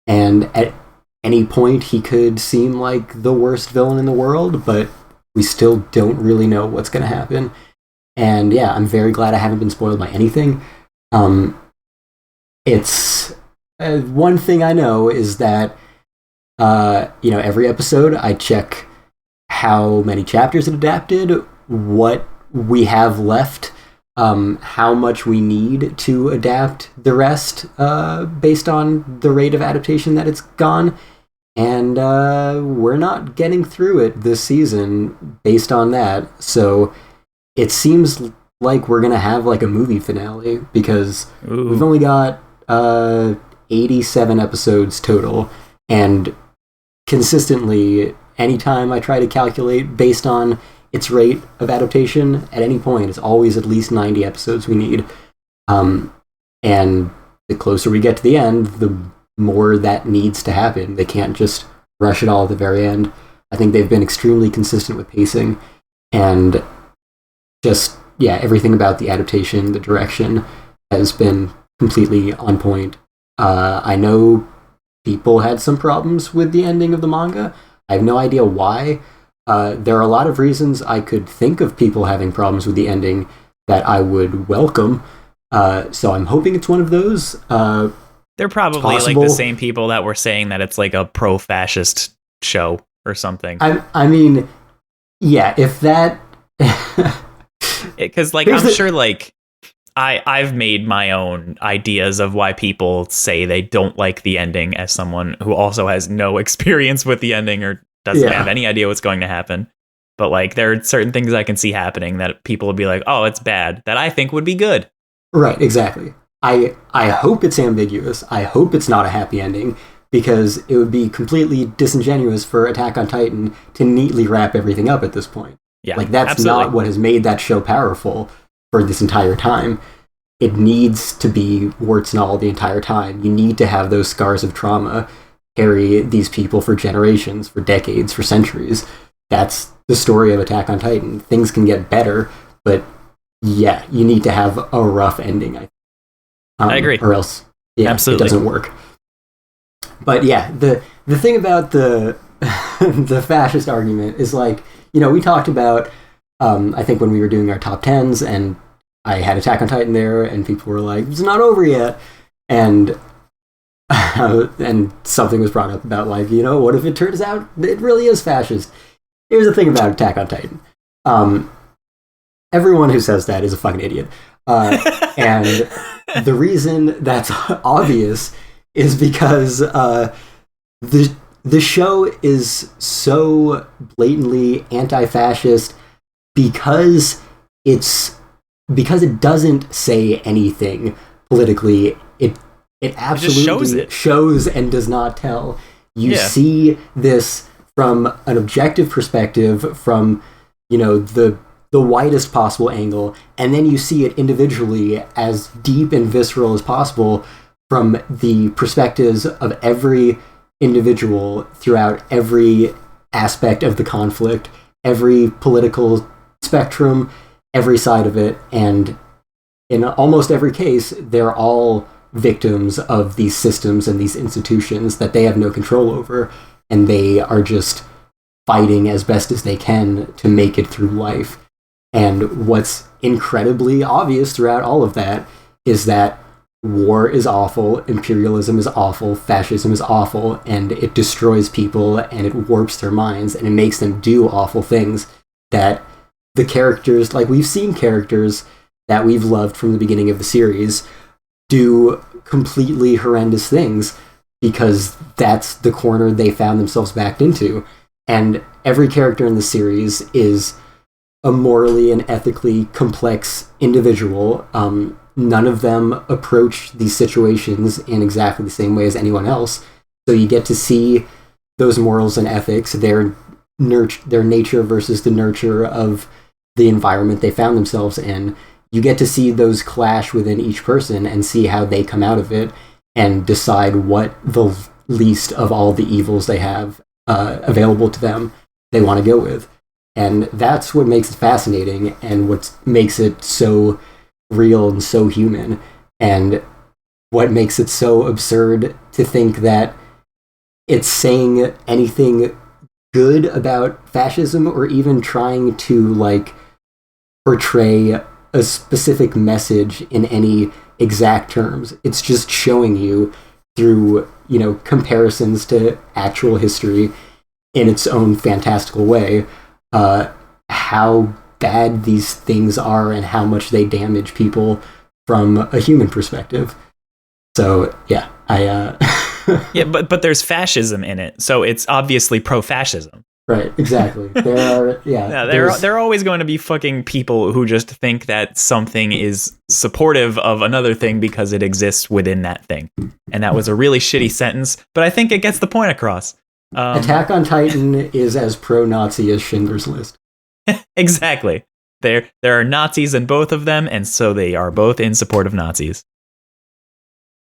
and at any point he could seem like the worst villain in the world, but we still don't really know what's going to happen. And yeah, I'm very glad I haven't been spoiled by anything. It's one thing I know is that every episode I check how many chapters it adapted, what we have left, how much we need to adapt the rest based on the rate of adaptation that it's gone. And we're not getting through it this season based on that. So it seems like we're going to have like a movie finale, because we've only got 87 episodes total. And consistently, anytime I try to calculate based on its rate of adaptation, at any point, it's always at least 90 episodes we need. And the closer we get to the end, the more that needs to happen. They can't just rush it all at the very end. I think they've been extremely consistent with pacing, and just, yeah, everything about the adaptation, the direction, has been completely on point. I know people had some problems with the ending of the manga. I have no idea why. There are a lot of reasons I could think of people having problems with the ending that I would welcome. So I'm hoping it's one of those. They're probably like the same people that were saying that it's like a pro-fascist show or something. I mean, yeah, if that... Because, like, I'm sure, like, I've made my own ideas of why people say they don't like the ending, as someone who also has no experience with the ending or doesn't have any idea what's going to happen. But, like, there are certain things I can see happening that people would be like, oh, it's bad, that I think would be good. Right, exactly. I hope it's ambiguous. I hope it's not a happy ending, because it would be completely disingenuous for Attack on Titan to neatly wrap everything up at this point. Yeah, like, that's absolutely not what has made that show powerful for this entire time. It needs to be warts and all the entire time. You need to have those scars of trauma carry these people for generations, for decades, for centuries. That's the story of Attack on Titan. Things can get better, but yeah, you need to have a rough ending, I agree. Or else, yeah, absolutely, it doesn't work. But yeah, the thing about the the fascist argument is, like, we talked about, I think when we were doing our top 10s, and I had Attack on Titan there, and people were like, it's not over yet. And and something was brought up about, like, what if it turns out it really is fascist? Here's the thing about Attack on Titan. Everyone who says that is a fucking idiot. And the reason that's obvious is because the show is so blatantly anti-fascist because it doesn't say anything politically. It absolutely shows and does not tell. You see this from an objective perspective, from the widest possible angle, and then you see it individually as deep and visceral as possible from the perspectives of every individual throughout every aspect of the conflict, every political spectrum, every side of it, and in almost every case, they're all victims of these systems and these institutions that they have no control over, and they are just fighting as best as they can to make it through life. And what's incredibly obvious throughout all of that is that war is awful, imperialism is awful, fascism is awful, and it destroys people, and it warps their minds, and it makes them do awful things that the characters, like, we've seen characters that we've loved from the beginning of the series do completely horrendous things because that's the corner they found themselves backed into. And every character in the series is a morally and ethically complex individual. None of them approach these situations in exactly the same way as anyone else. So you get to see those morals and ethics, their nature versus the nurture of the environment they found themselves in. you get to see those clash within each person and see how they come out of it and decide what the least of all the evils they have available to them they want to go with. And that's what makes it fascinating and what makes it so real and so human, and what makes it so absurd to think that it's saying anything good about fascism or even trying to like portray a specific message in any exact terms. It's just showing you through, comparisons to actual history in its own fantastical way, how bad these things are and how much they damage people from a human perspective. So yeah, yeah, but there's fascism in it, so it's obviously pro-fascism. Right, exactly. There are always going to be fucking people who just think that something is supportive of another thing because it exists within that thing. And that was a really shitty sentence, but I think it gets the point across. Attack on Titan is as pro-Nazi as Schindler's List. Exactly. There are Nazis in both of them, and so they are both in support of Nazis.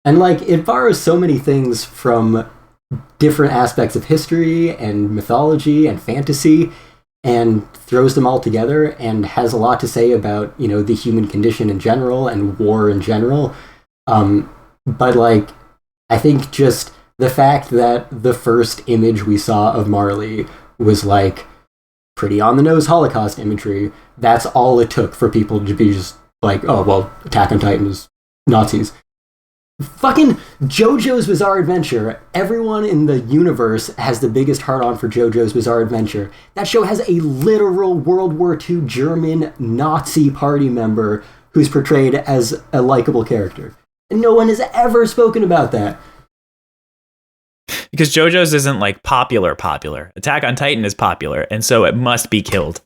And like, it borrows so many things from different aspects of history and mythology and fantasy and throws them all together and has a lot to say about, the human condition in general and war in general. But like, I think just the fact that the first image we saw of Marley was like pretty on the nose Holocaust imagery, that's all it took for people to be just like, oh, well, Attack on Titan is Nazis. Fucking JoJo's Bizarre Adventure. Everyone in the universe has the biggest heart-on for JoJo's Bizarre Adventure. That show has a literal World War II German Nazi party member who's portrayed as a likable character. And no one has ever spoken about that. Because JoJo's isn't like popular. Attack on Titan is popular, and so it must be killed.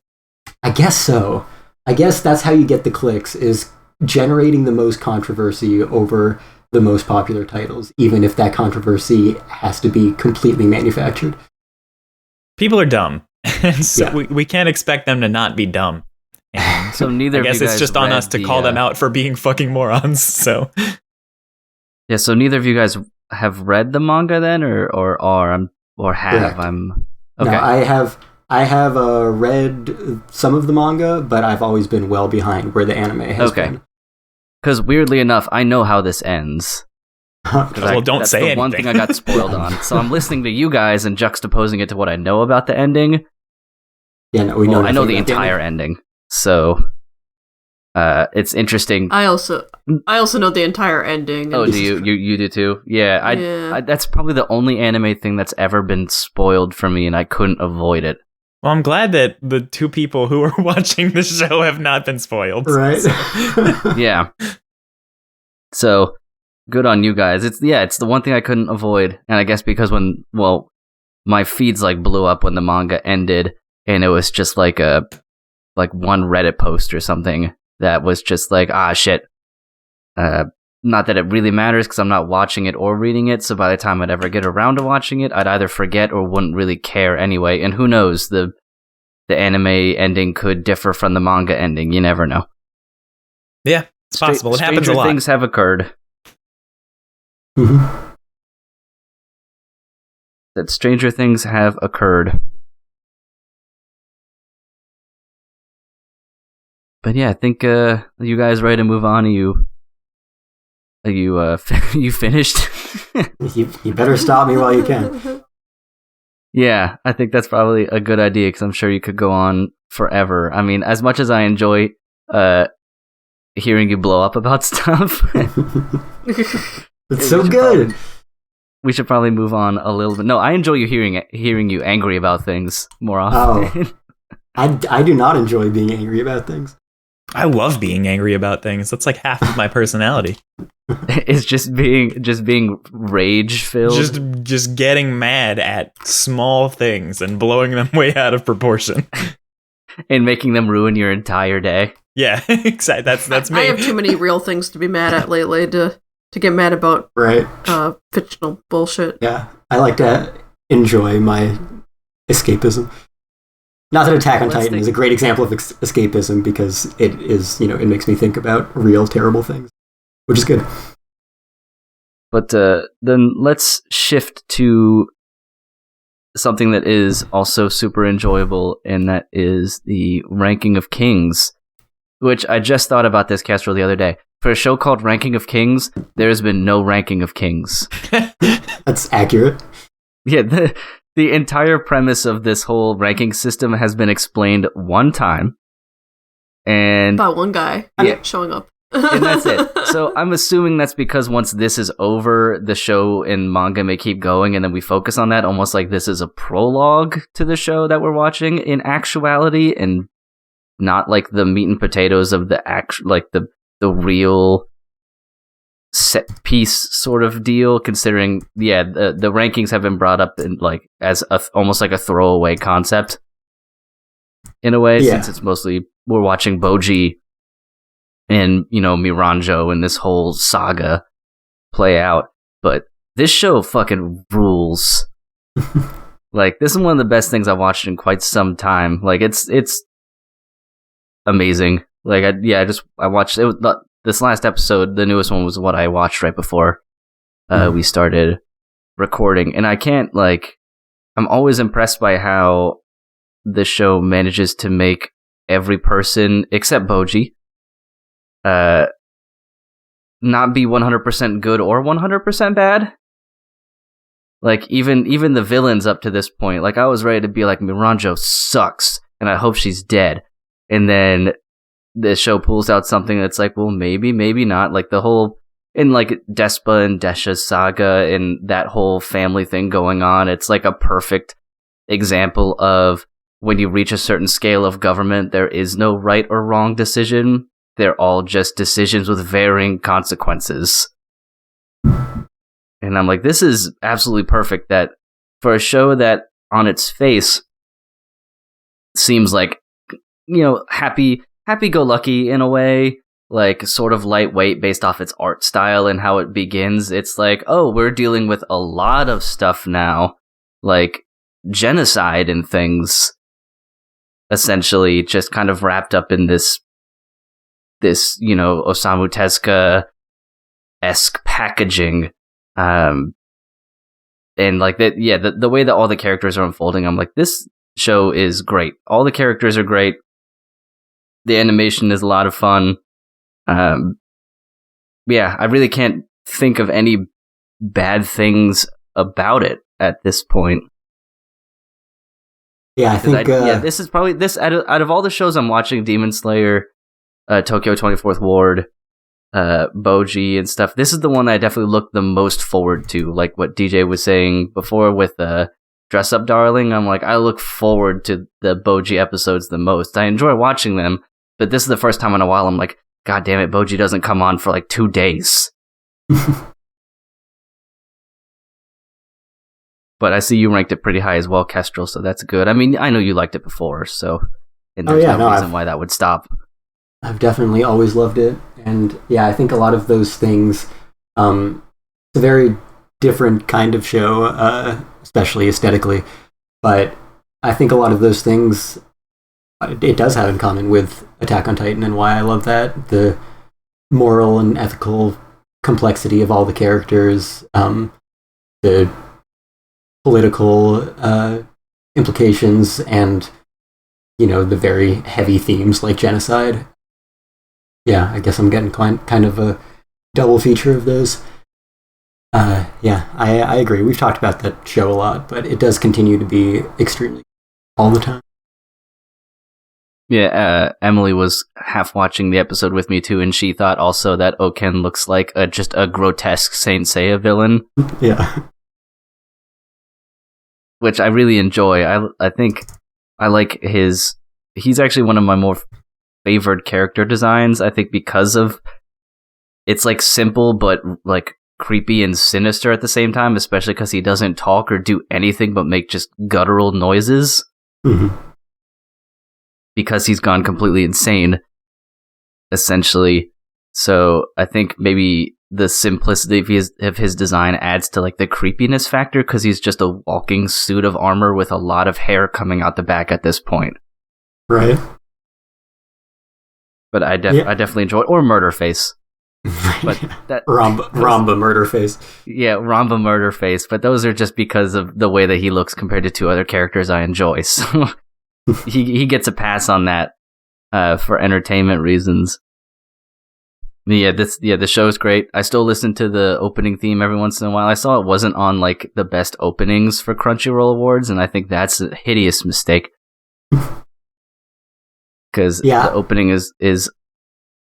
I guess so. I guess that's how you get the clicks, is generating the most controversy over the most popular titles, even if that controversy has to be completely manufactured. People are dumb, and so we can't expect them to not be dumb. And so neither. I guess it's just on us to call them out for being fucking morons. So yeah. So neither of you guys have read the manga then, or have? Correct. I'm okay. No, I have read some of the manga, but I've always been well behind where the anime has been. Because weirdly enough, I know how this ends. Well, don't say anything. That's the one thing I got spoiled on. So I'm listening to you guys and juxtaposing it to what I know about the ending. Yeah, no, we know. I know the entire ending. So it's interesting. I also know the entire ending. Oh, do you do too? Yeah, I that's probably the only anime thing that's ever been spoiled for me, and I couldn't avoid it. Well, I'm glad that the two people who are watching the show have not been spoiled. Right. Yeah. So, good on you guys. It's the one thing I couldn't avoid. And I guess because my feeds like blew up when the manga ended, and it was just like one Reddit post or something that was just like, shit. Not that it really matters because I'm not watching it or reading it, so by the time I'd ever get around to watching it, I'd either forget or wouldn't really care anyway. And who knows, the anime ending could differ from the manga ending. You never know. Yeah, it's possible. It happens a lot. Stranger things have occurred. Mm-hmm. That stranger things have occurred. But yeah, I think you guys ready to move on? Are you finished? you better stop me while you can. Yeah, I think that's probably a good idea because I'm sure you could go on forever. I mean, as much as I enjoy hearing you blow up about stuff, it's so good. We should probably move on a little bit. No, I enjoy you hearing you angry about things more often. Oh, I do not enjoy being angry about things. I love being angry about things. That's like half of my personality. It's just being rage filled. Just getting mad at small things and blowing them way out of proportion. And making them ruin your entire day. Yeah, exactly. That's me. I have too many real things to be mad at lately to get mad about fictional bullshit. Yeah, I like to enjoy my escapism. Not that Attack on Let's Titan think- is a great example of escapism, because it is, it makes me think about real terrible things, which is good. But then let's shift to something that is also super enjoyable, and that is the ranking of kings, which I just thought about this, Kestrel, the other day. For a show called Ranking of Kings, there has been no ranking of kings. That's accurate. Yeah, the entire premise of this whole ranking system has been explained one time. And By one guy showing up. and that's it. So I'm assuming that's because once this is over, the show and manga may keep going, and then we focus on that, almost like this is a prologue to the show that we're watching in actuality, and not like the meat and potatoes of the the real set piece sort of deal. Considering, the rankings have been brought up in like as almost like a throwaway concept in a way, since it's mostly we're watching Boji and, Miranjo and this whole saga play out. But this show fucking rules. Like, this is one of the best things I've watched in quite some time. Like, it's amazing. Like, I watched it. This last episode, the newest one, was what I watched right before we started recording. And I can't, I'm always impressed by how the show manages to make every person, except Boji, not be 100% good or 100% bad. Like, even the villains up to this point, like, I was ready to be like, Miranjo sucks, and I hope she's dead. And then the show pulls out something that's like, well, maybe not. Like, the whole, in like Despa and Desha's saga and that whole family thing going on, it's like a perfect example of when you reach a certain scale of government, there is no right or wrong decision. They're all just decisions with varying consequences. And I'm like, this is absolutely perfect, that for a show that on its face seems like, happy-go-lucky in a way, like sort of lightweight based off its art style and how it begins. It's like, oh, we're dealing with a lot of stuff now, like genocide and things, essentially just kind of wrapped up in this Osamu Tezuka-esque packaging. And like that, the way that all the characters are unfolding, I'm like, this show is great. All the characters are great. The animation is a lot of fun. I really can't think of any bad things about it at this point. Yeah, I think this is probably out of all the shows I'm watching, Demon Slayer, Tokyo 24th Ward, Boji and stuff, this is the one I definitely look the most forward to. Like what DJ was saying before with Dress Up Darling, I'm like, I look forward to the Boji episodes the most. I enjoy watching them, but this is the first time in a while I'm like, God damn it, Boji doesn't come on for like 2 days. But I see you ranked it pretty high as well, Kestrel, so that's good. I mean, I know you liked it before, so there's no reason why that would stop. I've definitely always loved it, and I think a lot of those things, it's a very different kind of show, especially aesthetically, but I think a lot of those things it does have in common with Attack on Titan, and why I love that, the moral and ethical complexity of all the characters, the political implications, and the very heavy themes like genocide. I guess I'm getting kind of a double feature of those. I agree. We've talked about that show a lot, but it does continue to be extremely all the time. Yeah, Emily was half watching the episode with me too, and she thought also that Oken looks like just a grotesque Saint Seiya villain. Yeah. Which I really enjoy. I think I like he's actually one of my more favored character designs, I think, because of it's like simple but like creepy and sinister at the same time, especially because he doesn't talk or do anything but make just guttural noises. Mm-hmm. Because he's gone completely insane, essentially. So I think maybe the simplicity of his design adds to like the creepiness factor, because he's just a walking suit of armor with a lot of hair coming out the back at this point. Right. But I definitely enjoy, or Murderface. But that Ramba Murderface. Yeah, Ramba Murderface. But those are just because of the way that he looks compared to two other characters I enjoy. So he gets a pass on that for entertainment reasons. The show's great. I still listen to the opening theme every once in a while. I saw it wasn't on like the best openings for Crunchyroll Awards, and I think that's a hideous mistake. Because the opening is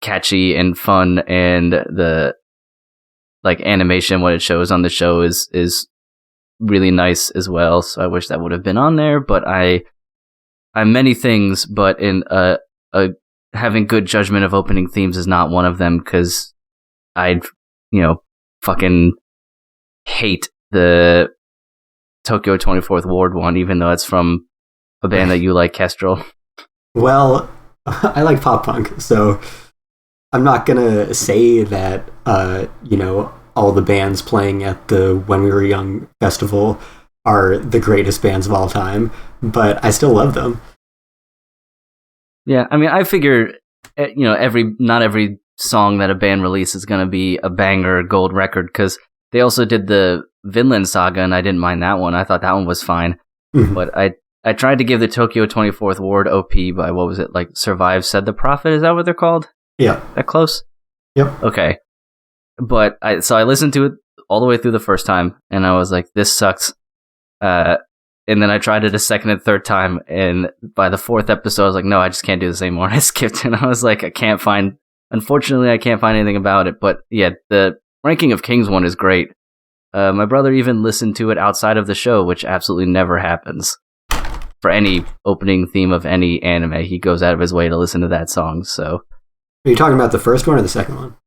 catchy and fun, and the like animation what it shows on the show is really nice as well. So I wish that would have been on there. But I'm many things, but in having good judgment of opening themes is not one of them, because I'd fucking hate the Tokyo 24th Ward one, even though it's from a band that you like, Kestrel. Well, I like pop punk, so I'm not gonna say that all the bands playing at the When We Were Young festival are the greatest bands of all time, but I still love them. Yeah, I mean, I figure not every song that a band releases is gonna be a banger gold record, because they also did the Vinland Saga, and I didn't mind that one. I thought that one was fine, but I tried to give the Tokyo 24th Ward OP by, what was it, like Survive Said the Prophet? Is that what they're called? Yeah. That close? Yep. Okay. But I listened to it all the way through the first time, and I was like, this sucks. And then I tried it a second and third time, and by the fourth episode, I was like, no, I just can't do this anymore. And I skipped it, and I was like, unfortunately, I can't find anything about it. But yeah, the Ranking of Kings one is great. My brother even listened to it outside of the show, which absolutely never happens. For any opening theme of any anime, he goes out of his way to listen to that song. So, are you talking about the first one or the second one?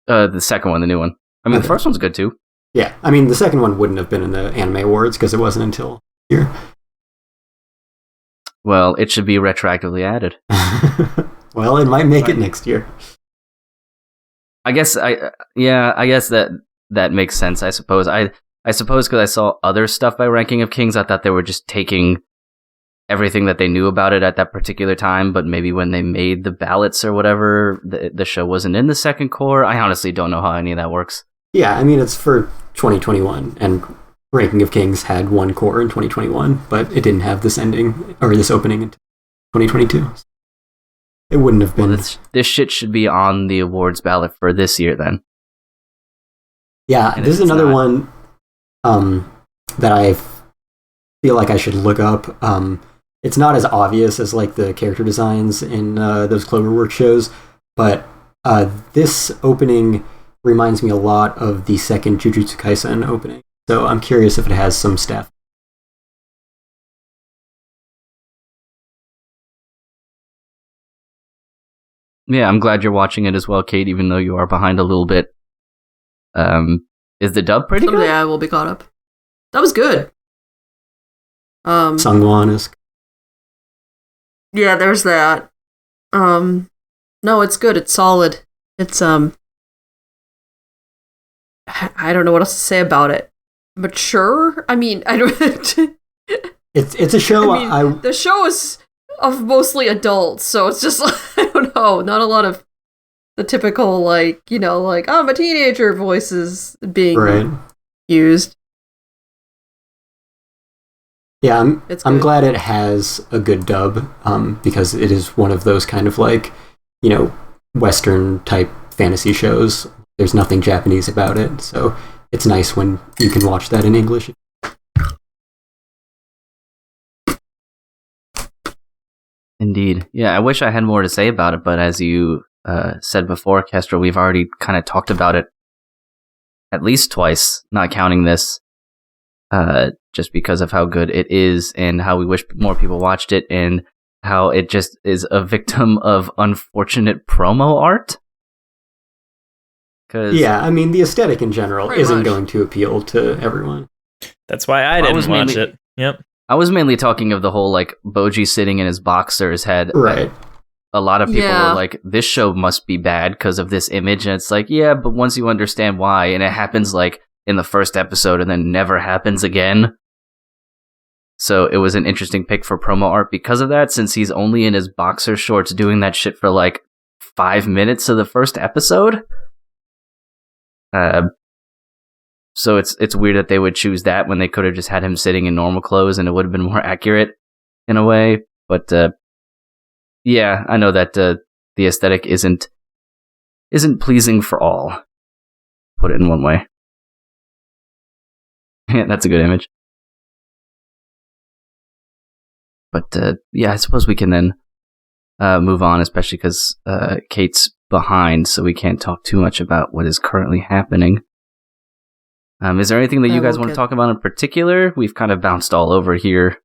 The second one, the new one. I mean, The first one's good too. Yeah, I mean, the second one wouldn't have been in the Anime Awards because it wasn't until here. Well, it should be retroactively added. Well, it might make it next year. I guess that makes sense. I suppose because I saw other stuff by Ranking of Kings, I thought they were just taking everything that they knew about it at that particular time, but maybe when they made the ballots or whatever, the show wasn't in the second core. I honestly don't know how any of that works. Yeah, I mean, it's for 2021, and Ranking of Kings had one core in 2021, but it didn't have this ending, or this opening in 2022. It wouldn't have been... Well, this shit should be on the awards ballot for this year, then. Yeah, and this is another one that I feel like I should look up. It's not as obvious as like the character designs in those Cloverworks shows, but this opening reminds me a lot of the second Jujutsu Kaisen opening. So I'm curious if it has some staff. Yeah, I'm glad you're watching it as well, Kate, even though you are behind a little bit. Is the dub pretty good? Someday I will be caught up. That was good. Sungwon-esque. Yeah, there's that. No, it's good. It's solid. It's I don't know what else to say about it. Mature? I mean, I don't. It's a show. I mean, the show is of mostly adults, so it's just I don't know, not a lot of the typical like I'm a teenager voices being used. Yeah, I'm glad it has a good dub, because it is one of those kind of like, Western type fantasy shows. There's nothing Japanese about it, so it's nice when you can watch that in English. Indeed. Yeah, I wish I had more to say about it, but as you said before, Kestrel, we've already kind of talked about it at least twice, not counting this. Just because of how good it is and how we wish more people watched it and how it just is a victim of unfortunate promo art. Yeah, I mean, the aesthetic in general isn't going to appeal to everyone. That's why I didn't watch it. Yep. I was mainly talking of the whole, like, Boji sitting in his boxer's head. Right. A lot of people were like, this show must be bad because of this image. And it's like, yeah, but once you understand why, and it happens, like, in the first episode and then never happens again, So it was an interesting pick for promo art because of that, since he's only in his boxer shorts doing that shit for like 5 minutes of the first episode. So it's weird that they would choose that when they could have just had him sitting in normal clothes and it would have been more accurate in a way. But yeah, I know that the aesthetic isn't pleasing for all. Put it in one way. Yeah, that's a good image. But yeah, I suppose we can then move on, especially because Kate's behind, so we can't talk too much about what is currently happening. Is there anything that you guys want to talk about in particular? We've kind of bounced all over here,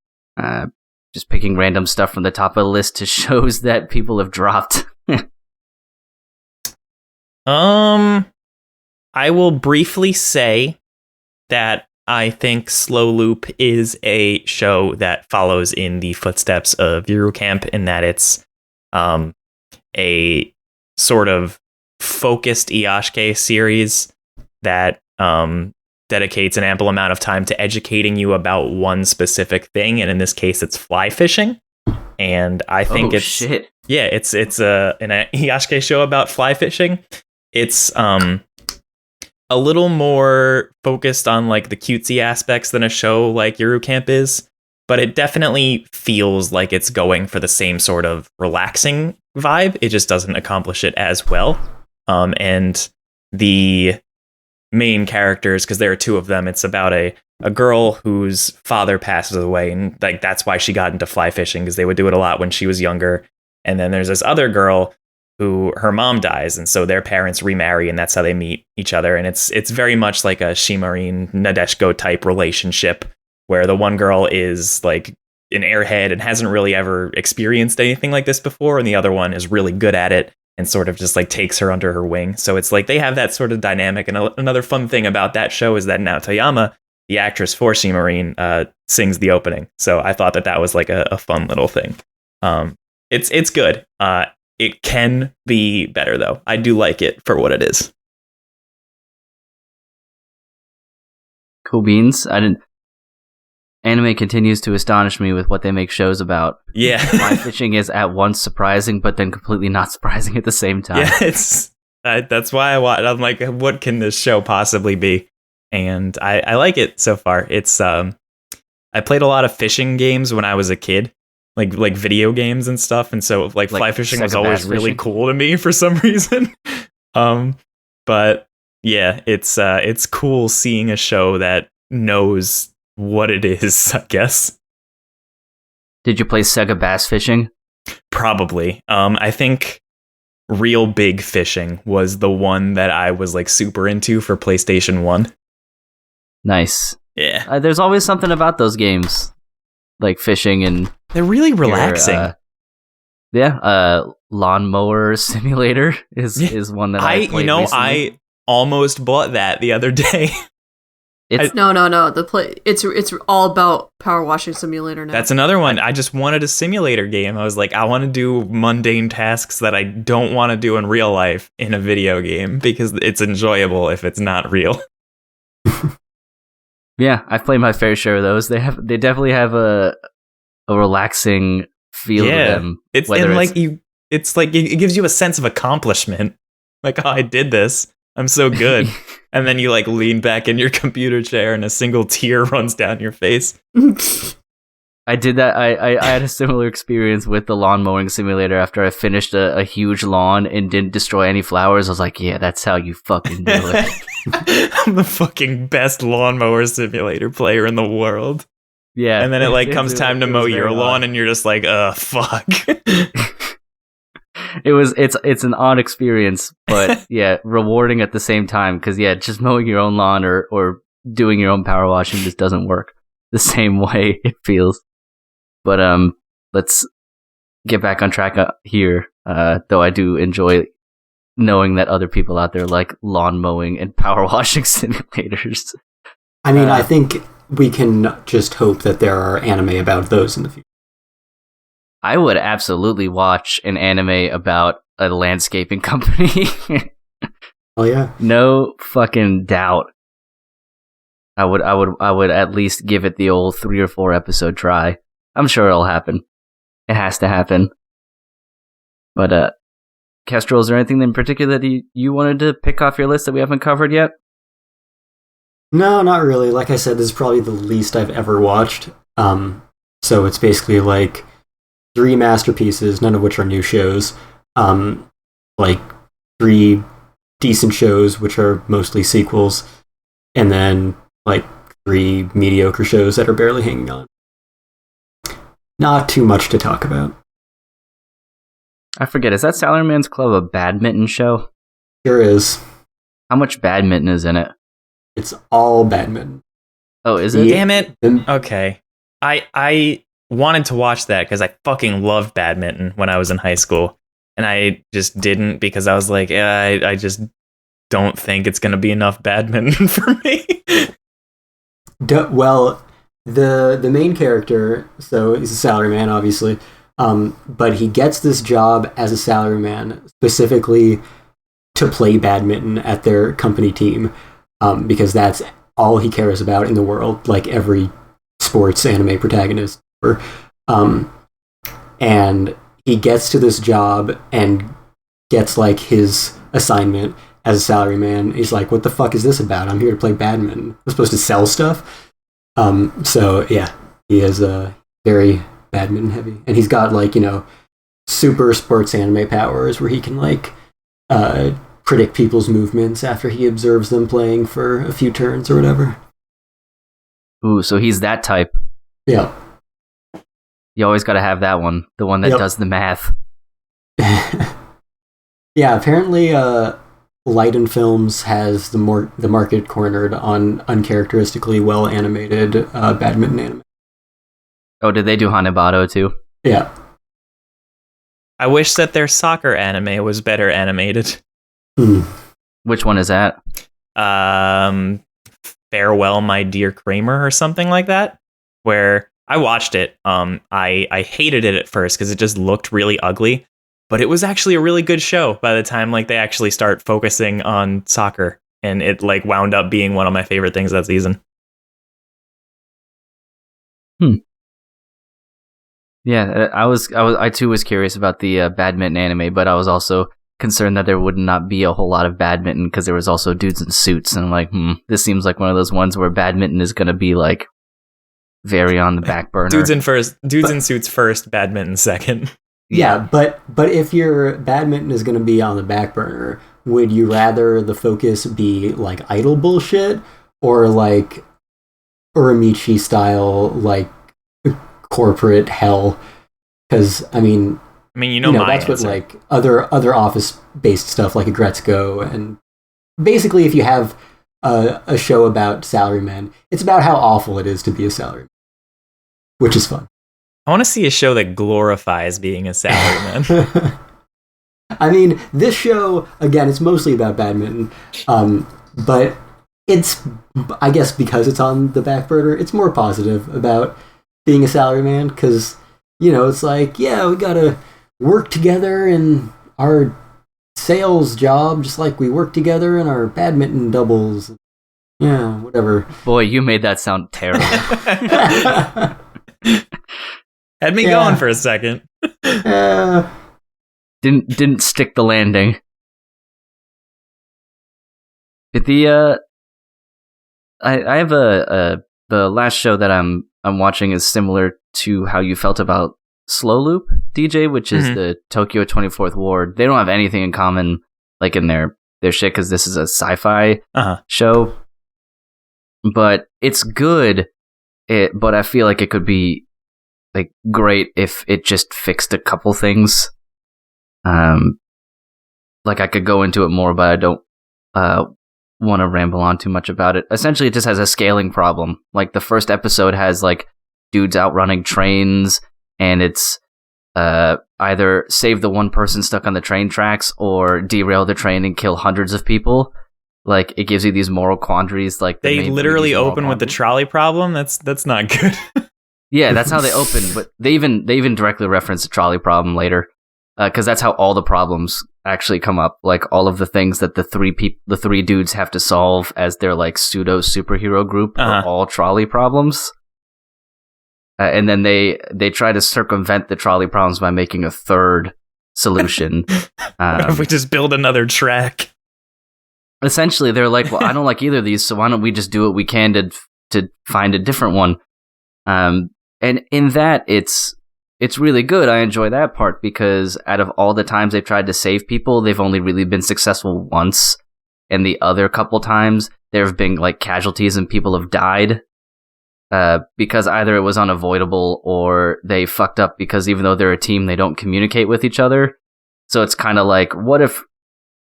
just picking random stuff from the top of the list to shows that people have dropped. I will briefly say that I think Slow Loop is a show that follows in the footsteps of Eurocamp in that it's a sort of focused Iyashike series that dedicates an ample amount of time to educating you about one specific thing, and in this case, it's fly fishing. And I think it's an Iyashike show about fly fishing. It's a little more focused on like the cutesy aspects than a show like Eurocamp is, but it definitely feels like it's going for the same sort of relaxing vibe. It just doesn't accomplish it as well. And the main characters, because there are two of them, it's about a girl whose father passes away, and like that's why she got into fly fishing, because they would do it a lot when she was younger. And then there's this other girl who her mom dies, and so their parents remarry, and that's how they meet each other. And it's very much like a Shimarin Nadeshiko type relationship, where the one girl is like an airhead and hasn't really ever experienced anything like this before, and the other one is really good at it and sort of just like takes her under her wing. So it's like they have that sort of dynamic. And another fun thing about that show is that Naotoyama, the actress for Shimarin, sings the opening. So I thought that was like a fun little thing. It's good. It can be better, though. I do like it for what it is. Cool beans. Anime continues to astonish me with what they make shows about. Yeah. Fly fishing is at once surprising, but then completely not surprising at the same time. Yeah, that's why I watch. I'm like, what can this show possibly be? And I like it so far. It's I played a lot of fishing games when I was a kid. Like video games and stuff, and so like fly fishing was always really cool to me for some reason. But yeah, it's cool seeing a show that knows what it is, I guess. Did you play Sega Bass Fishing? Probably. I think Real Big Fishing was the one that I was like super into for PlayStation 1. Nice. Yeah. There's always something about those games, like fishing, and they're really relaxing. Lawnmower Simulator is one that I played recently. I almost bought that the other day. No. It's all about Power Washing Simulator now. That's another one. I just wanted a simulator game. I was like, I want to do mundane tasks that I don't want to do in real life in a video game because it's enjoyable if it's not real. Yeah, I've played my fair share of those. They definitely have a relaxing feel to them. It gives you a sense of accomplishment. Like, oh, I did this. I'm so good. And then you like lean back in your computer chair and a single tear runs down your face. I did that. I had a similar experience with the lawn mowing simulator after I finished a huge lawn and didn't destroy any flowers. I was like, yeah, that's how you fucking do it. I'm the fucking best lawnmower simulator player in the world. Yeah. And then it comes time to mow your lawn and you're just like, fuck. It's an odd experience, but yeah, rewarding at the same time, because yeah, just mowing your own lawn or doing your own power washing just doesn't work the same way, it feels. But let's get back on track here, though I do enjoy knowing that other people out there like lawn mowing and power washing simulators. I mean, I think we can just hope that there are anime about those in the future. I would absolutely watch an anime about a landscaping company. Oh, yeah. No fucking doubt. I would at least give it the old 3 or 4 episode try. I'm sure it'll happen. It has to happen. But Kestrel, is there anything in particular that you wanted to pick off your list that we haven't covered yet? No, not really. Like I said, this is probably the least I've ever watched. So it's basically like 3 masterpieces, none of which are new shows. Like 3 decent shows, which are mostly sequels, and then like 3 mediocre shows that are barely hanging on. Not too much to talk about. I forget, is that Salaryman's Club a badminton show? Sure is. How much badminton is in it? It's all badminton. Oh, is it? Damn it. Okay. I wanted to watch that because I fucking loved badminton when I was in high school. And I just didn't because I was like, I just don't think it's going to be enough badminton for me. Well, the main character, so he's a salaryman, obviously, but he gets this job as a salaryman specifically to play badminton at their company team, because that's all he cares about in the world, like every sports anime protagonist. And he gets to this job and gets like his assignment as a salaryman. He's like, what the fuck is this about? I'm here to play badminton. I'm supposed to sell stuff. So yeah, he is very badminton heavy. And he's got like, super sports anime powers where he can like predict people's movements after he observes them playing for a few turns or whatever. Ooh, so he's that type. Yeah. You always got to have that one, the one that does the math. Yeah, apparently Light & Films has the market cornered on uncharacteristically well animated badminton anime. Oh, did they do Hanebado too? Yeah. I wish that their soccer anime was better animated. Which one is that? Farewell, My Dear Kramer, or something like that, where I watched it. I hated it at first because it just looked really ugly, but it was actually a really good show by the time like they actually start focusing on soccer, and it like wound up being one of my favorite things that season. Yeah, I too was curious about the badminton anime, but I was also concerned that there would not be a whole lot of badminton because there was also dudes in suits, and I'm like, this seems like one of those ones where badminton is going to be like very on the back burner. Dudes in suits first, badminton second. Yeah, but if your badminton is going to be on the back burner, would you rather the focus be like idle bullshit or like Uramichi style like corporate hell? Because I mean, my that's answer. what like other office based stuff like Agretzko, and basically if you have a show about salarymen, it's about how awful it is to be a salaryman, which is fun. I want to see a show that glorifies being a salaryman. I mean, this show, again, it's mostly about badminton, but it's, I guess because it's on the back burner, it's more positive about being a salaryman, because, it's like, yeah, we gotta work together in our sales job, just like we work together in our badminton doubles. Yeah, whatever. Boy, you made that sound terrible. Had me going for a second. Didn't stick the landing. But I have the last show that I'm watching is similar to how you felt about Slow Loop, DJ, which is the Tokyo 24th Ward. They don't have anything in common, like in their shit, because this is a sci-fi show. But it's good. But I feel like it could be like great if it just fixed a couple things. Like I could go into it more, but I don't want to ramble on too much about it. Essentially, it just has a scaling problem. Like the first episode has like dudes outrunning trains, and it's either save the one person stuck on the train tracks or derail the train and kill hundreds of people. Like it gives you these moral quandaries. Like they literally open with the trolley problem. That's not good. Yeah, that's how they open. But they even directly reference the trolley problem later, because that's how all the problems actually come up. Like all of the things that the three dudes have to solve as their like pseudo superhero group are all trolley problems. And then they try to circumvent the trolley problems by making a third solution. What if we just build another track? Essentially, they're like, well, I don't like either of these, so why don't we just do what we can to find a different one? And in that, it's really good. I enjoy that part because out of all the times they've tried to save people, they've only really been successful once. And the other couple times, there have been like casualties and people have died. Because either it was unavoidable or they fucked up because even though they're a team, they don't communicate with each other. So it's kind of like, what if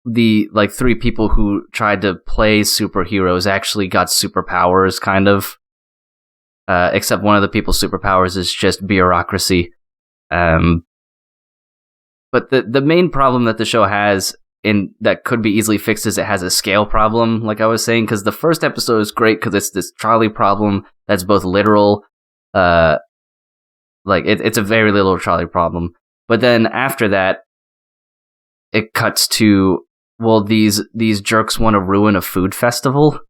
the like three people who tried to play superheroes actually got superpowers, kind of? Except one of the people's superpowers is just bureaucracy. But the main problem that the show has that could be easily fixed is it has a scale problem, like I was saying, because the first episode is great because it's this trolley problem that's both literal, like it's a very literal trolley problem. But then after that, it cuts to, well, these jerks want to ruin a food festival.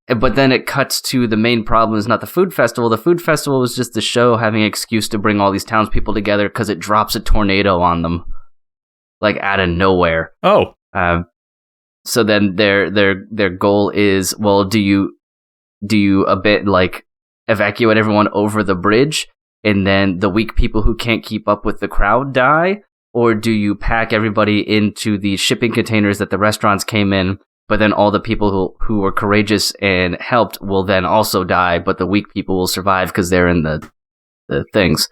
But then it cuts to the main problem is not the food festival. The food festival was just the show having an excuse to bring all these townspeople together because it drops a tornado on them. Like out of nowhere. Oh. So then their goal is, well, do you a bit like evacuate everyone over the bridge and then the weak people who can't keep up with the crowd die? Or do you pack everybody into the shipping containers that the restaurants came in, but then all the people who were courageous and helped will then also die, but the weak people will survive because they're in the things.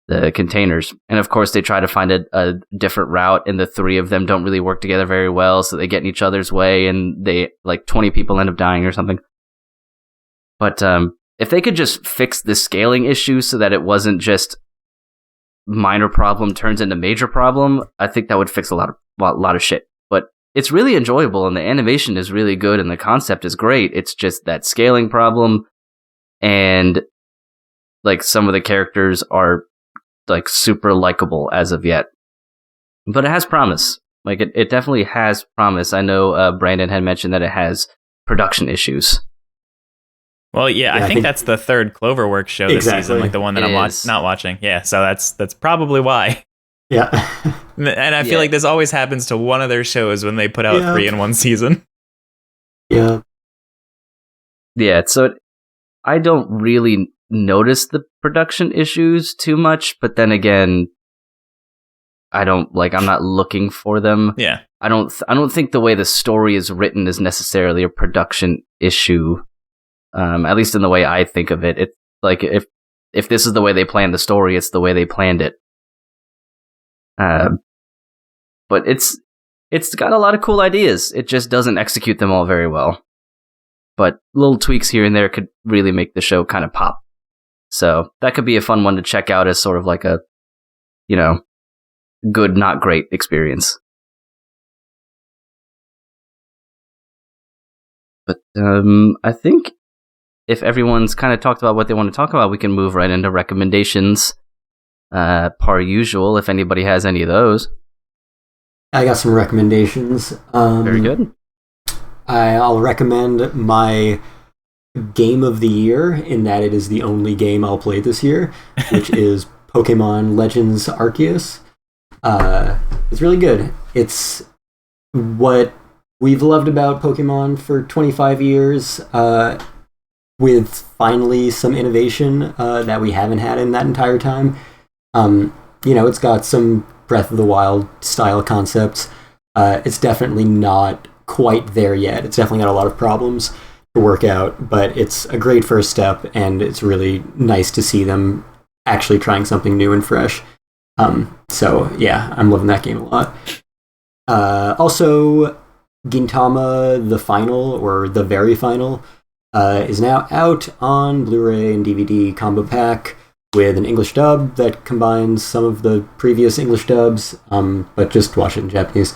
The containers. And of course they try to find a different route and the three of them don't really work together very well, so they get in each other's way and they like 20 people end up dying or something. But if they could just fix the scaling issue so that it wasn't just minor problem turns into major problem, I think that would fix a lot of shit. But it's really enjoyable and the animation is really good and the concept is great. It's just that scaling problem and like some of the characters are like super likable as of yet, but it has promise. Like it definitely has promise. I know Brandon had mentioned that it has production issues. Well, yeah, I think that's the third Cloverworks show this season, like the one that I'm not watching. Yeah, so that's probably why. Yeah. And I feel like this always happens to one of their shows when they put out 3 in one season. Yeah. Yeah, so I don't really notice the production issues too much, but then again, I'm not looking for them. Yeah. I don't think the way the story is written is necessarily a production issue. At least in the way I think of it. It's like if this is the way they planned the story, it's the way they planned it. But it's got a lot of cool ideas. It just doesn't execute them all very well. But little tweaks here and there could really make the show kind of pop. So that could be a fun one to check out as sort of like a, good, not great experience. But I think if everyone's kind of talked about what they want to talk about, we can move right into recommendations, par usual, if anybody has any of those. I got some recommendations. Very good. I'll recommend my game of the year, in that it is the only game I'll play this year, which is Pokemon Legends Arceus. It's really good. It's what we've loved about Pokemon for 25 years, with finally some innovation that we haven't had in that entire time. It's got some Breath of the Wild style concepts. It's definitely not quite there yet. It's definitely got a lot of problems to work out, but it's a great first step, and it's really nice to see them actually trying something new and fresh. So yeah, I'm loving that game a lot. Also, Gintama, the final, or the very final, is now out on Blu-ray and DVD combo pack with an English dub that combines some of the previous English dubs, but just watch it in Japanese.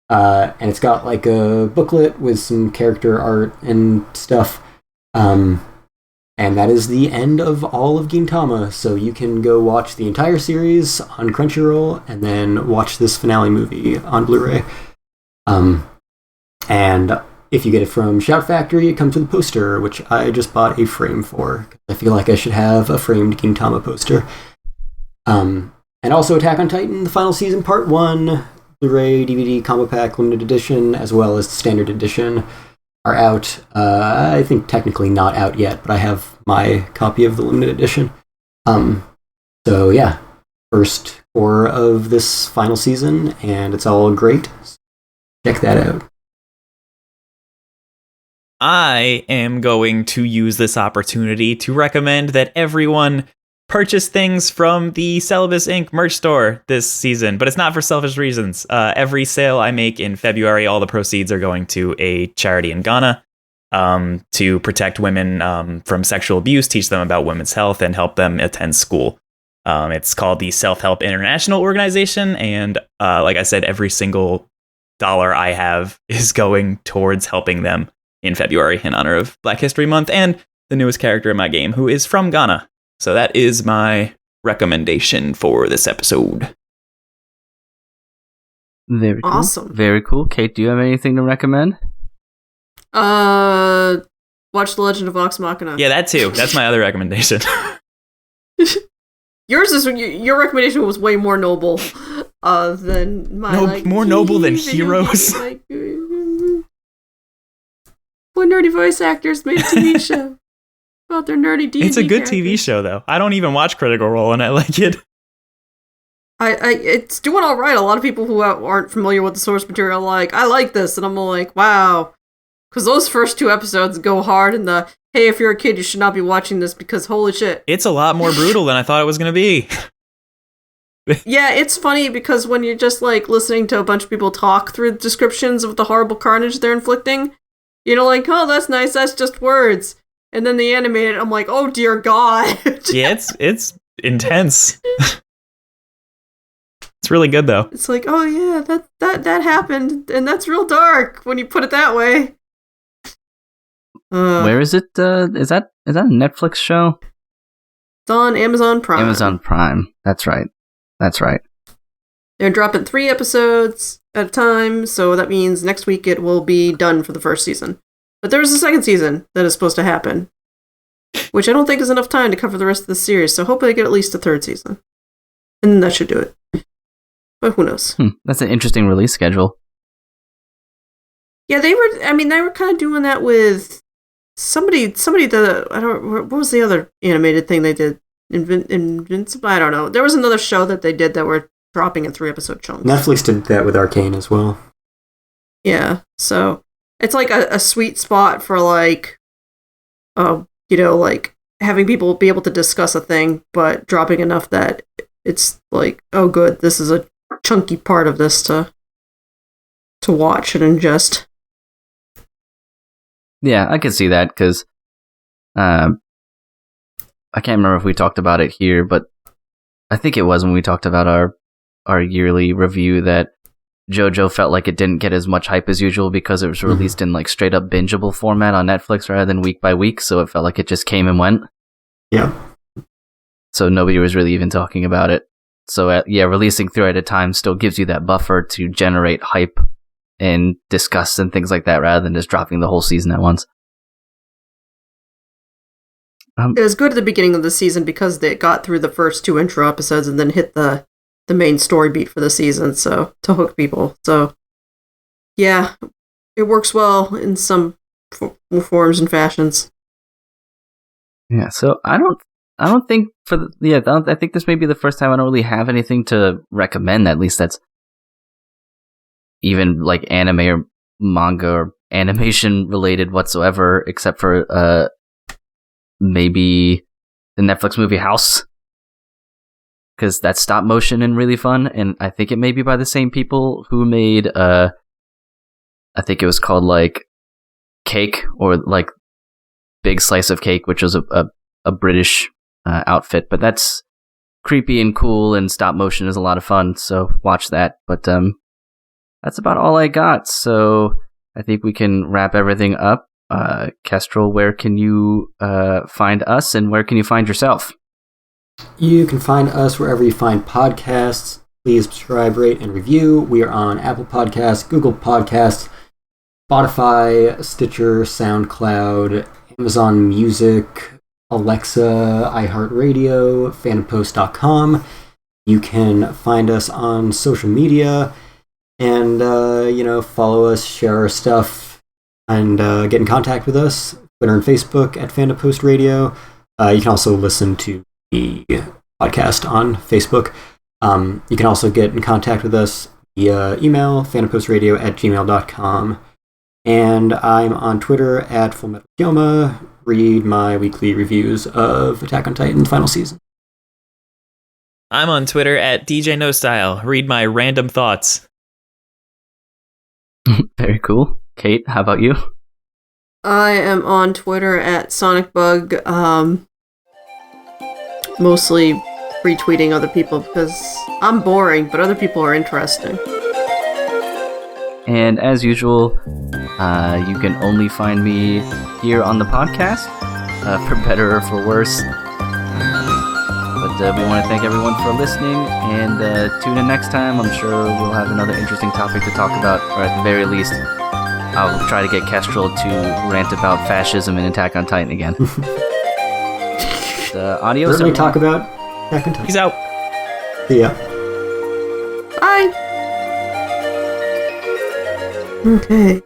And it's got like a booklet with some character art and stuff. And that is the end of all of Gintama, so you can go watch the entire series on Crunchyroll and then watch this finale movie on Blu-ray. And if you get it from Shout Factory, it comes with a poster, which I just bought a frame for. I feel like I should have a framed Gintama poster. And also Attack on Titan, the final season, part 1, Blu-ray, DVD, combo pack, limited edition, as well as the standard edition, are out. I think technically not out yet, but I have my copy of the limited edition. So yeah, first 4 of this final season, and it's all great. Check that out. I am going to use this opportunity to recommend that everyone purchase things from the Celibus Inc. merch store this season, but it's not for selfish reasons. Every sale I make in February, all the proceeds are going to a charity in Ghana to protect women from sexual abuse, teach them about women's health, and help them attend school. It's called the Self-Help International Organization, and like I said, every single dollar I have is going towards helping them in February in honor of Black History Month and the newest character in my game, who is from Ghana. So that is my recommendation for this episode. Very cool. Awesome. Very cool. Kate, do you have anything to recommend? Watch The Legend of Vox Machina. Yeah, that too. That's my other recommendation. Your recommendation was way more noble than mine. More noble than Heroes. What nerdy voice actors made a TV show about their nerdy D&D It's a good characters. TV show, though. I don't even watch Critical Role, and I like it. It's doing all right. A lot of people who aren't familiar with the source material are like, I like this, and I'm like, wow. Because those first 2 episodes go hard, and hey, if you're a kid, you should not be watching this because holy shit. It's a lot more brutal than I thought it was going to be. Yeah, it's funny because when you're just like listening to a bunch of people talk through the descriptions of the horrible carnage they're inflicting, you're like, oh, that's nice, that's just words. And then they animate it, I'm like, oh dear God. Yeah, it's intense. It's really good though. It's like, oh yeah, that happened, and that's real dark when you put it that way. Where is it? Is that a Netflix show? It's on Amazon Prime. Amazon Prime. That's right. They're dropping 3 episodes at a time, so that means next week it will be done for the first season. But there's a second season that is supposed to happen, which I don't think is enough time to cover the rest of the series, so hopefully I get at least a 3rd season. And that should do it. But who knows? That's an interesting release schedule. Yeah, they were kind of doing that with somebody that, what was the other animated thing they did? Invincible? I don't know. There was another show that they did that were dropping in 3-episode chunks. Netflix did that with Arcane as well. Yeah, so it's like a sweet spot for like, like having people be able to discuss a thing, but dropping enough that it's like, oh good, this is a chunky part of this to watch and ingest. Yeah, I can see that because I can't remember if we talked about it here, but I think it was when we talked about our yearly review that JoJo felt like it didn't get as much hype as usual because it was released in like straight up bingeable format on Netflix rather than week by week, so it felt like it just came and went. Yeah. So nobody was really even talking about it. So releasing 3 at a time still gives you that buffer to generate hype and discuss and things like that rather than just dropping the whole season at once. It was good at the beginning of the season because they got through the first 2 intro episodes and then hit the main story beat for the season, so to hook people. So yeah, it works well in some forms and fashions. Yeah, so I think I think this may be the first time I don't really have anything to recommend. At least that's even like anime or manga or animation related whatsoever, except for maybe the Netflix movie House, because that's stop motion and really fun, and I think it may be by the same people who made I think it was called like Cake or like Big Slice of Cake, which was a British outfit, but that's creepy and cool, and stop motion is a lot of fun, so watch that. But that's about all I got, so I think we can wrap everything up. Kestrel, where can you find us and where can you find yourself? You can find us wherever you find podcasts. Please subscribe, rate, and review. We are on Apple Podcasts, Google Podcasts, Spotify, Stitcher, SoundCloud, Amazon Music, Alexa, iHeartRadio, fandompost.com. You can find us on social media and, follow us, share our stuff, and get in contact with us. Twitter and Facebook at Fandom Post Radio. You can also listen to the podcast on Facebook. You can also get in contact with us via email, fandomppostradio@gmail.com. And I'm on Twitter at FullMetalYoma. Read my weekly reviews of Attack on Titan final season. I'm on Twitter at DJ No Style. Read my random thoughts. Very cool. Kate, how about you? I am on Twitter at SonicBug, mostly retweeting other people because I'm boring, but other people are interesting. And as usual, you can only find me here on the podcast, for better or for worse. But we want to thank everyone for listening, and tune in next time. I'm sure we'll have another interesting topic to talk about, or at the very least, I'll try to get Kestrel to rant about fascism and Attack on Titan again. Adios. Certainly talk about Attack on Titan. Peace out. See ya. Bye! Okay.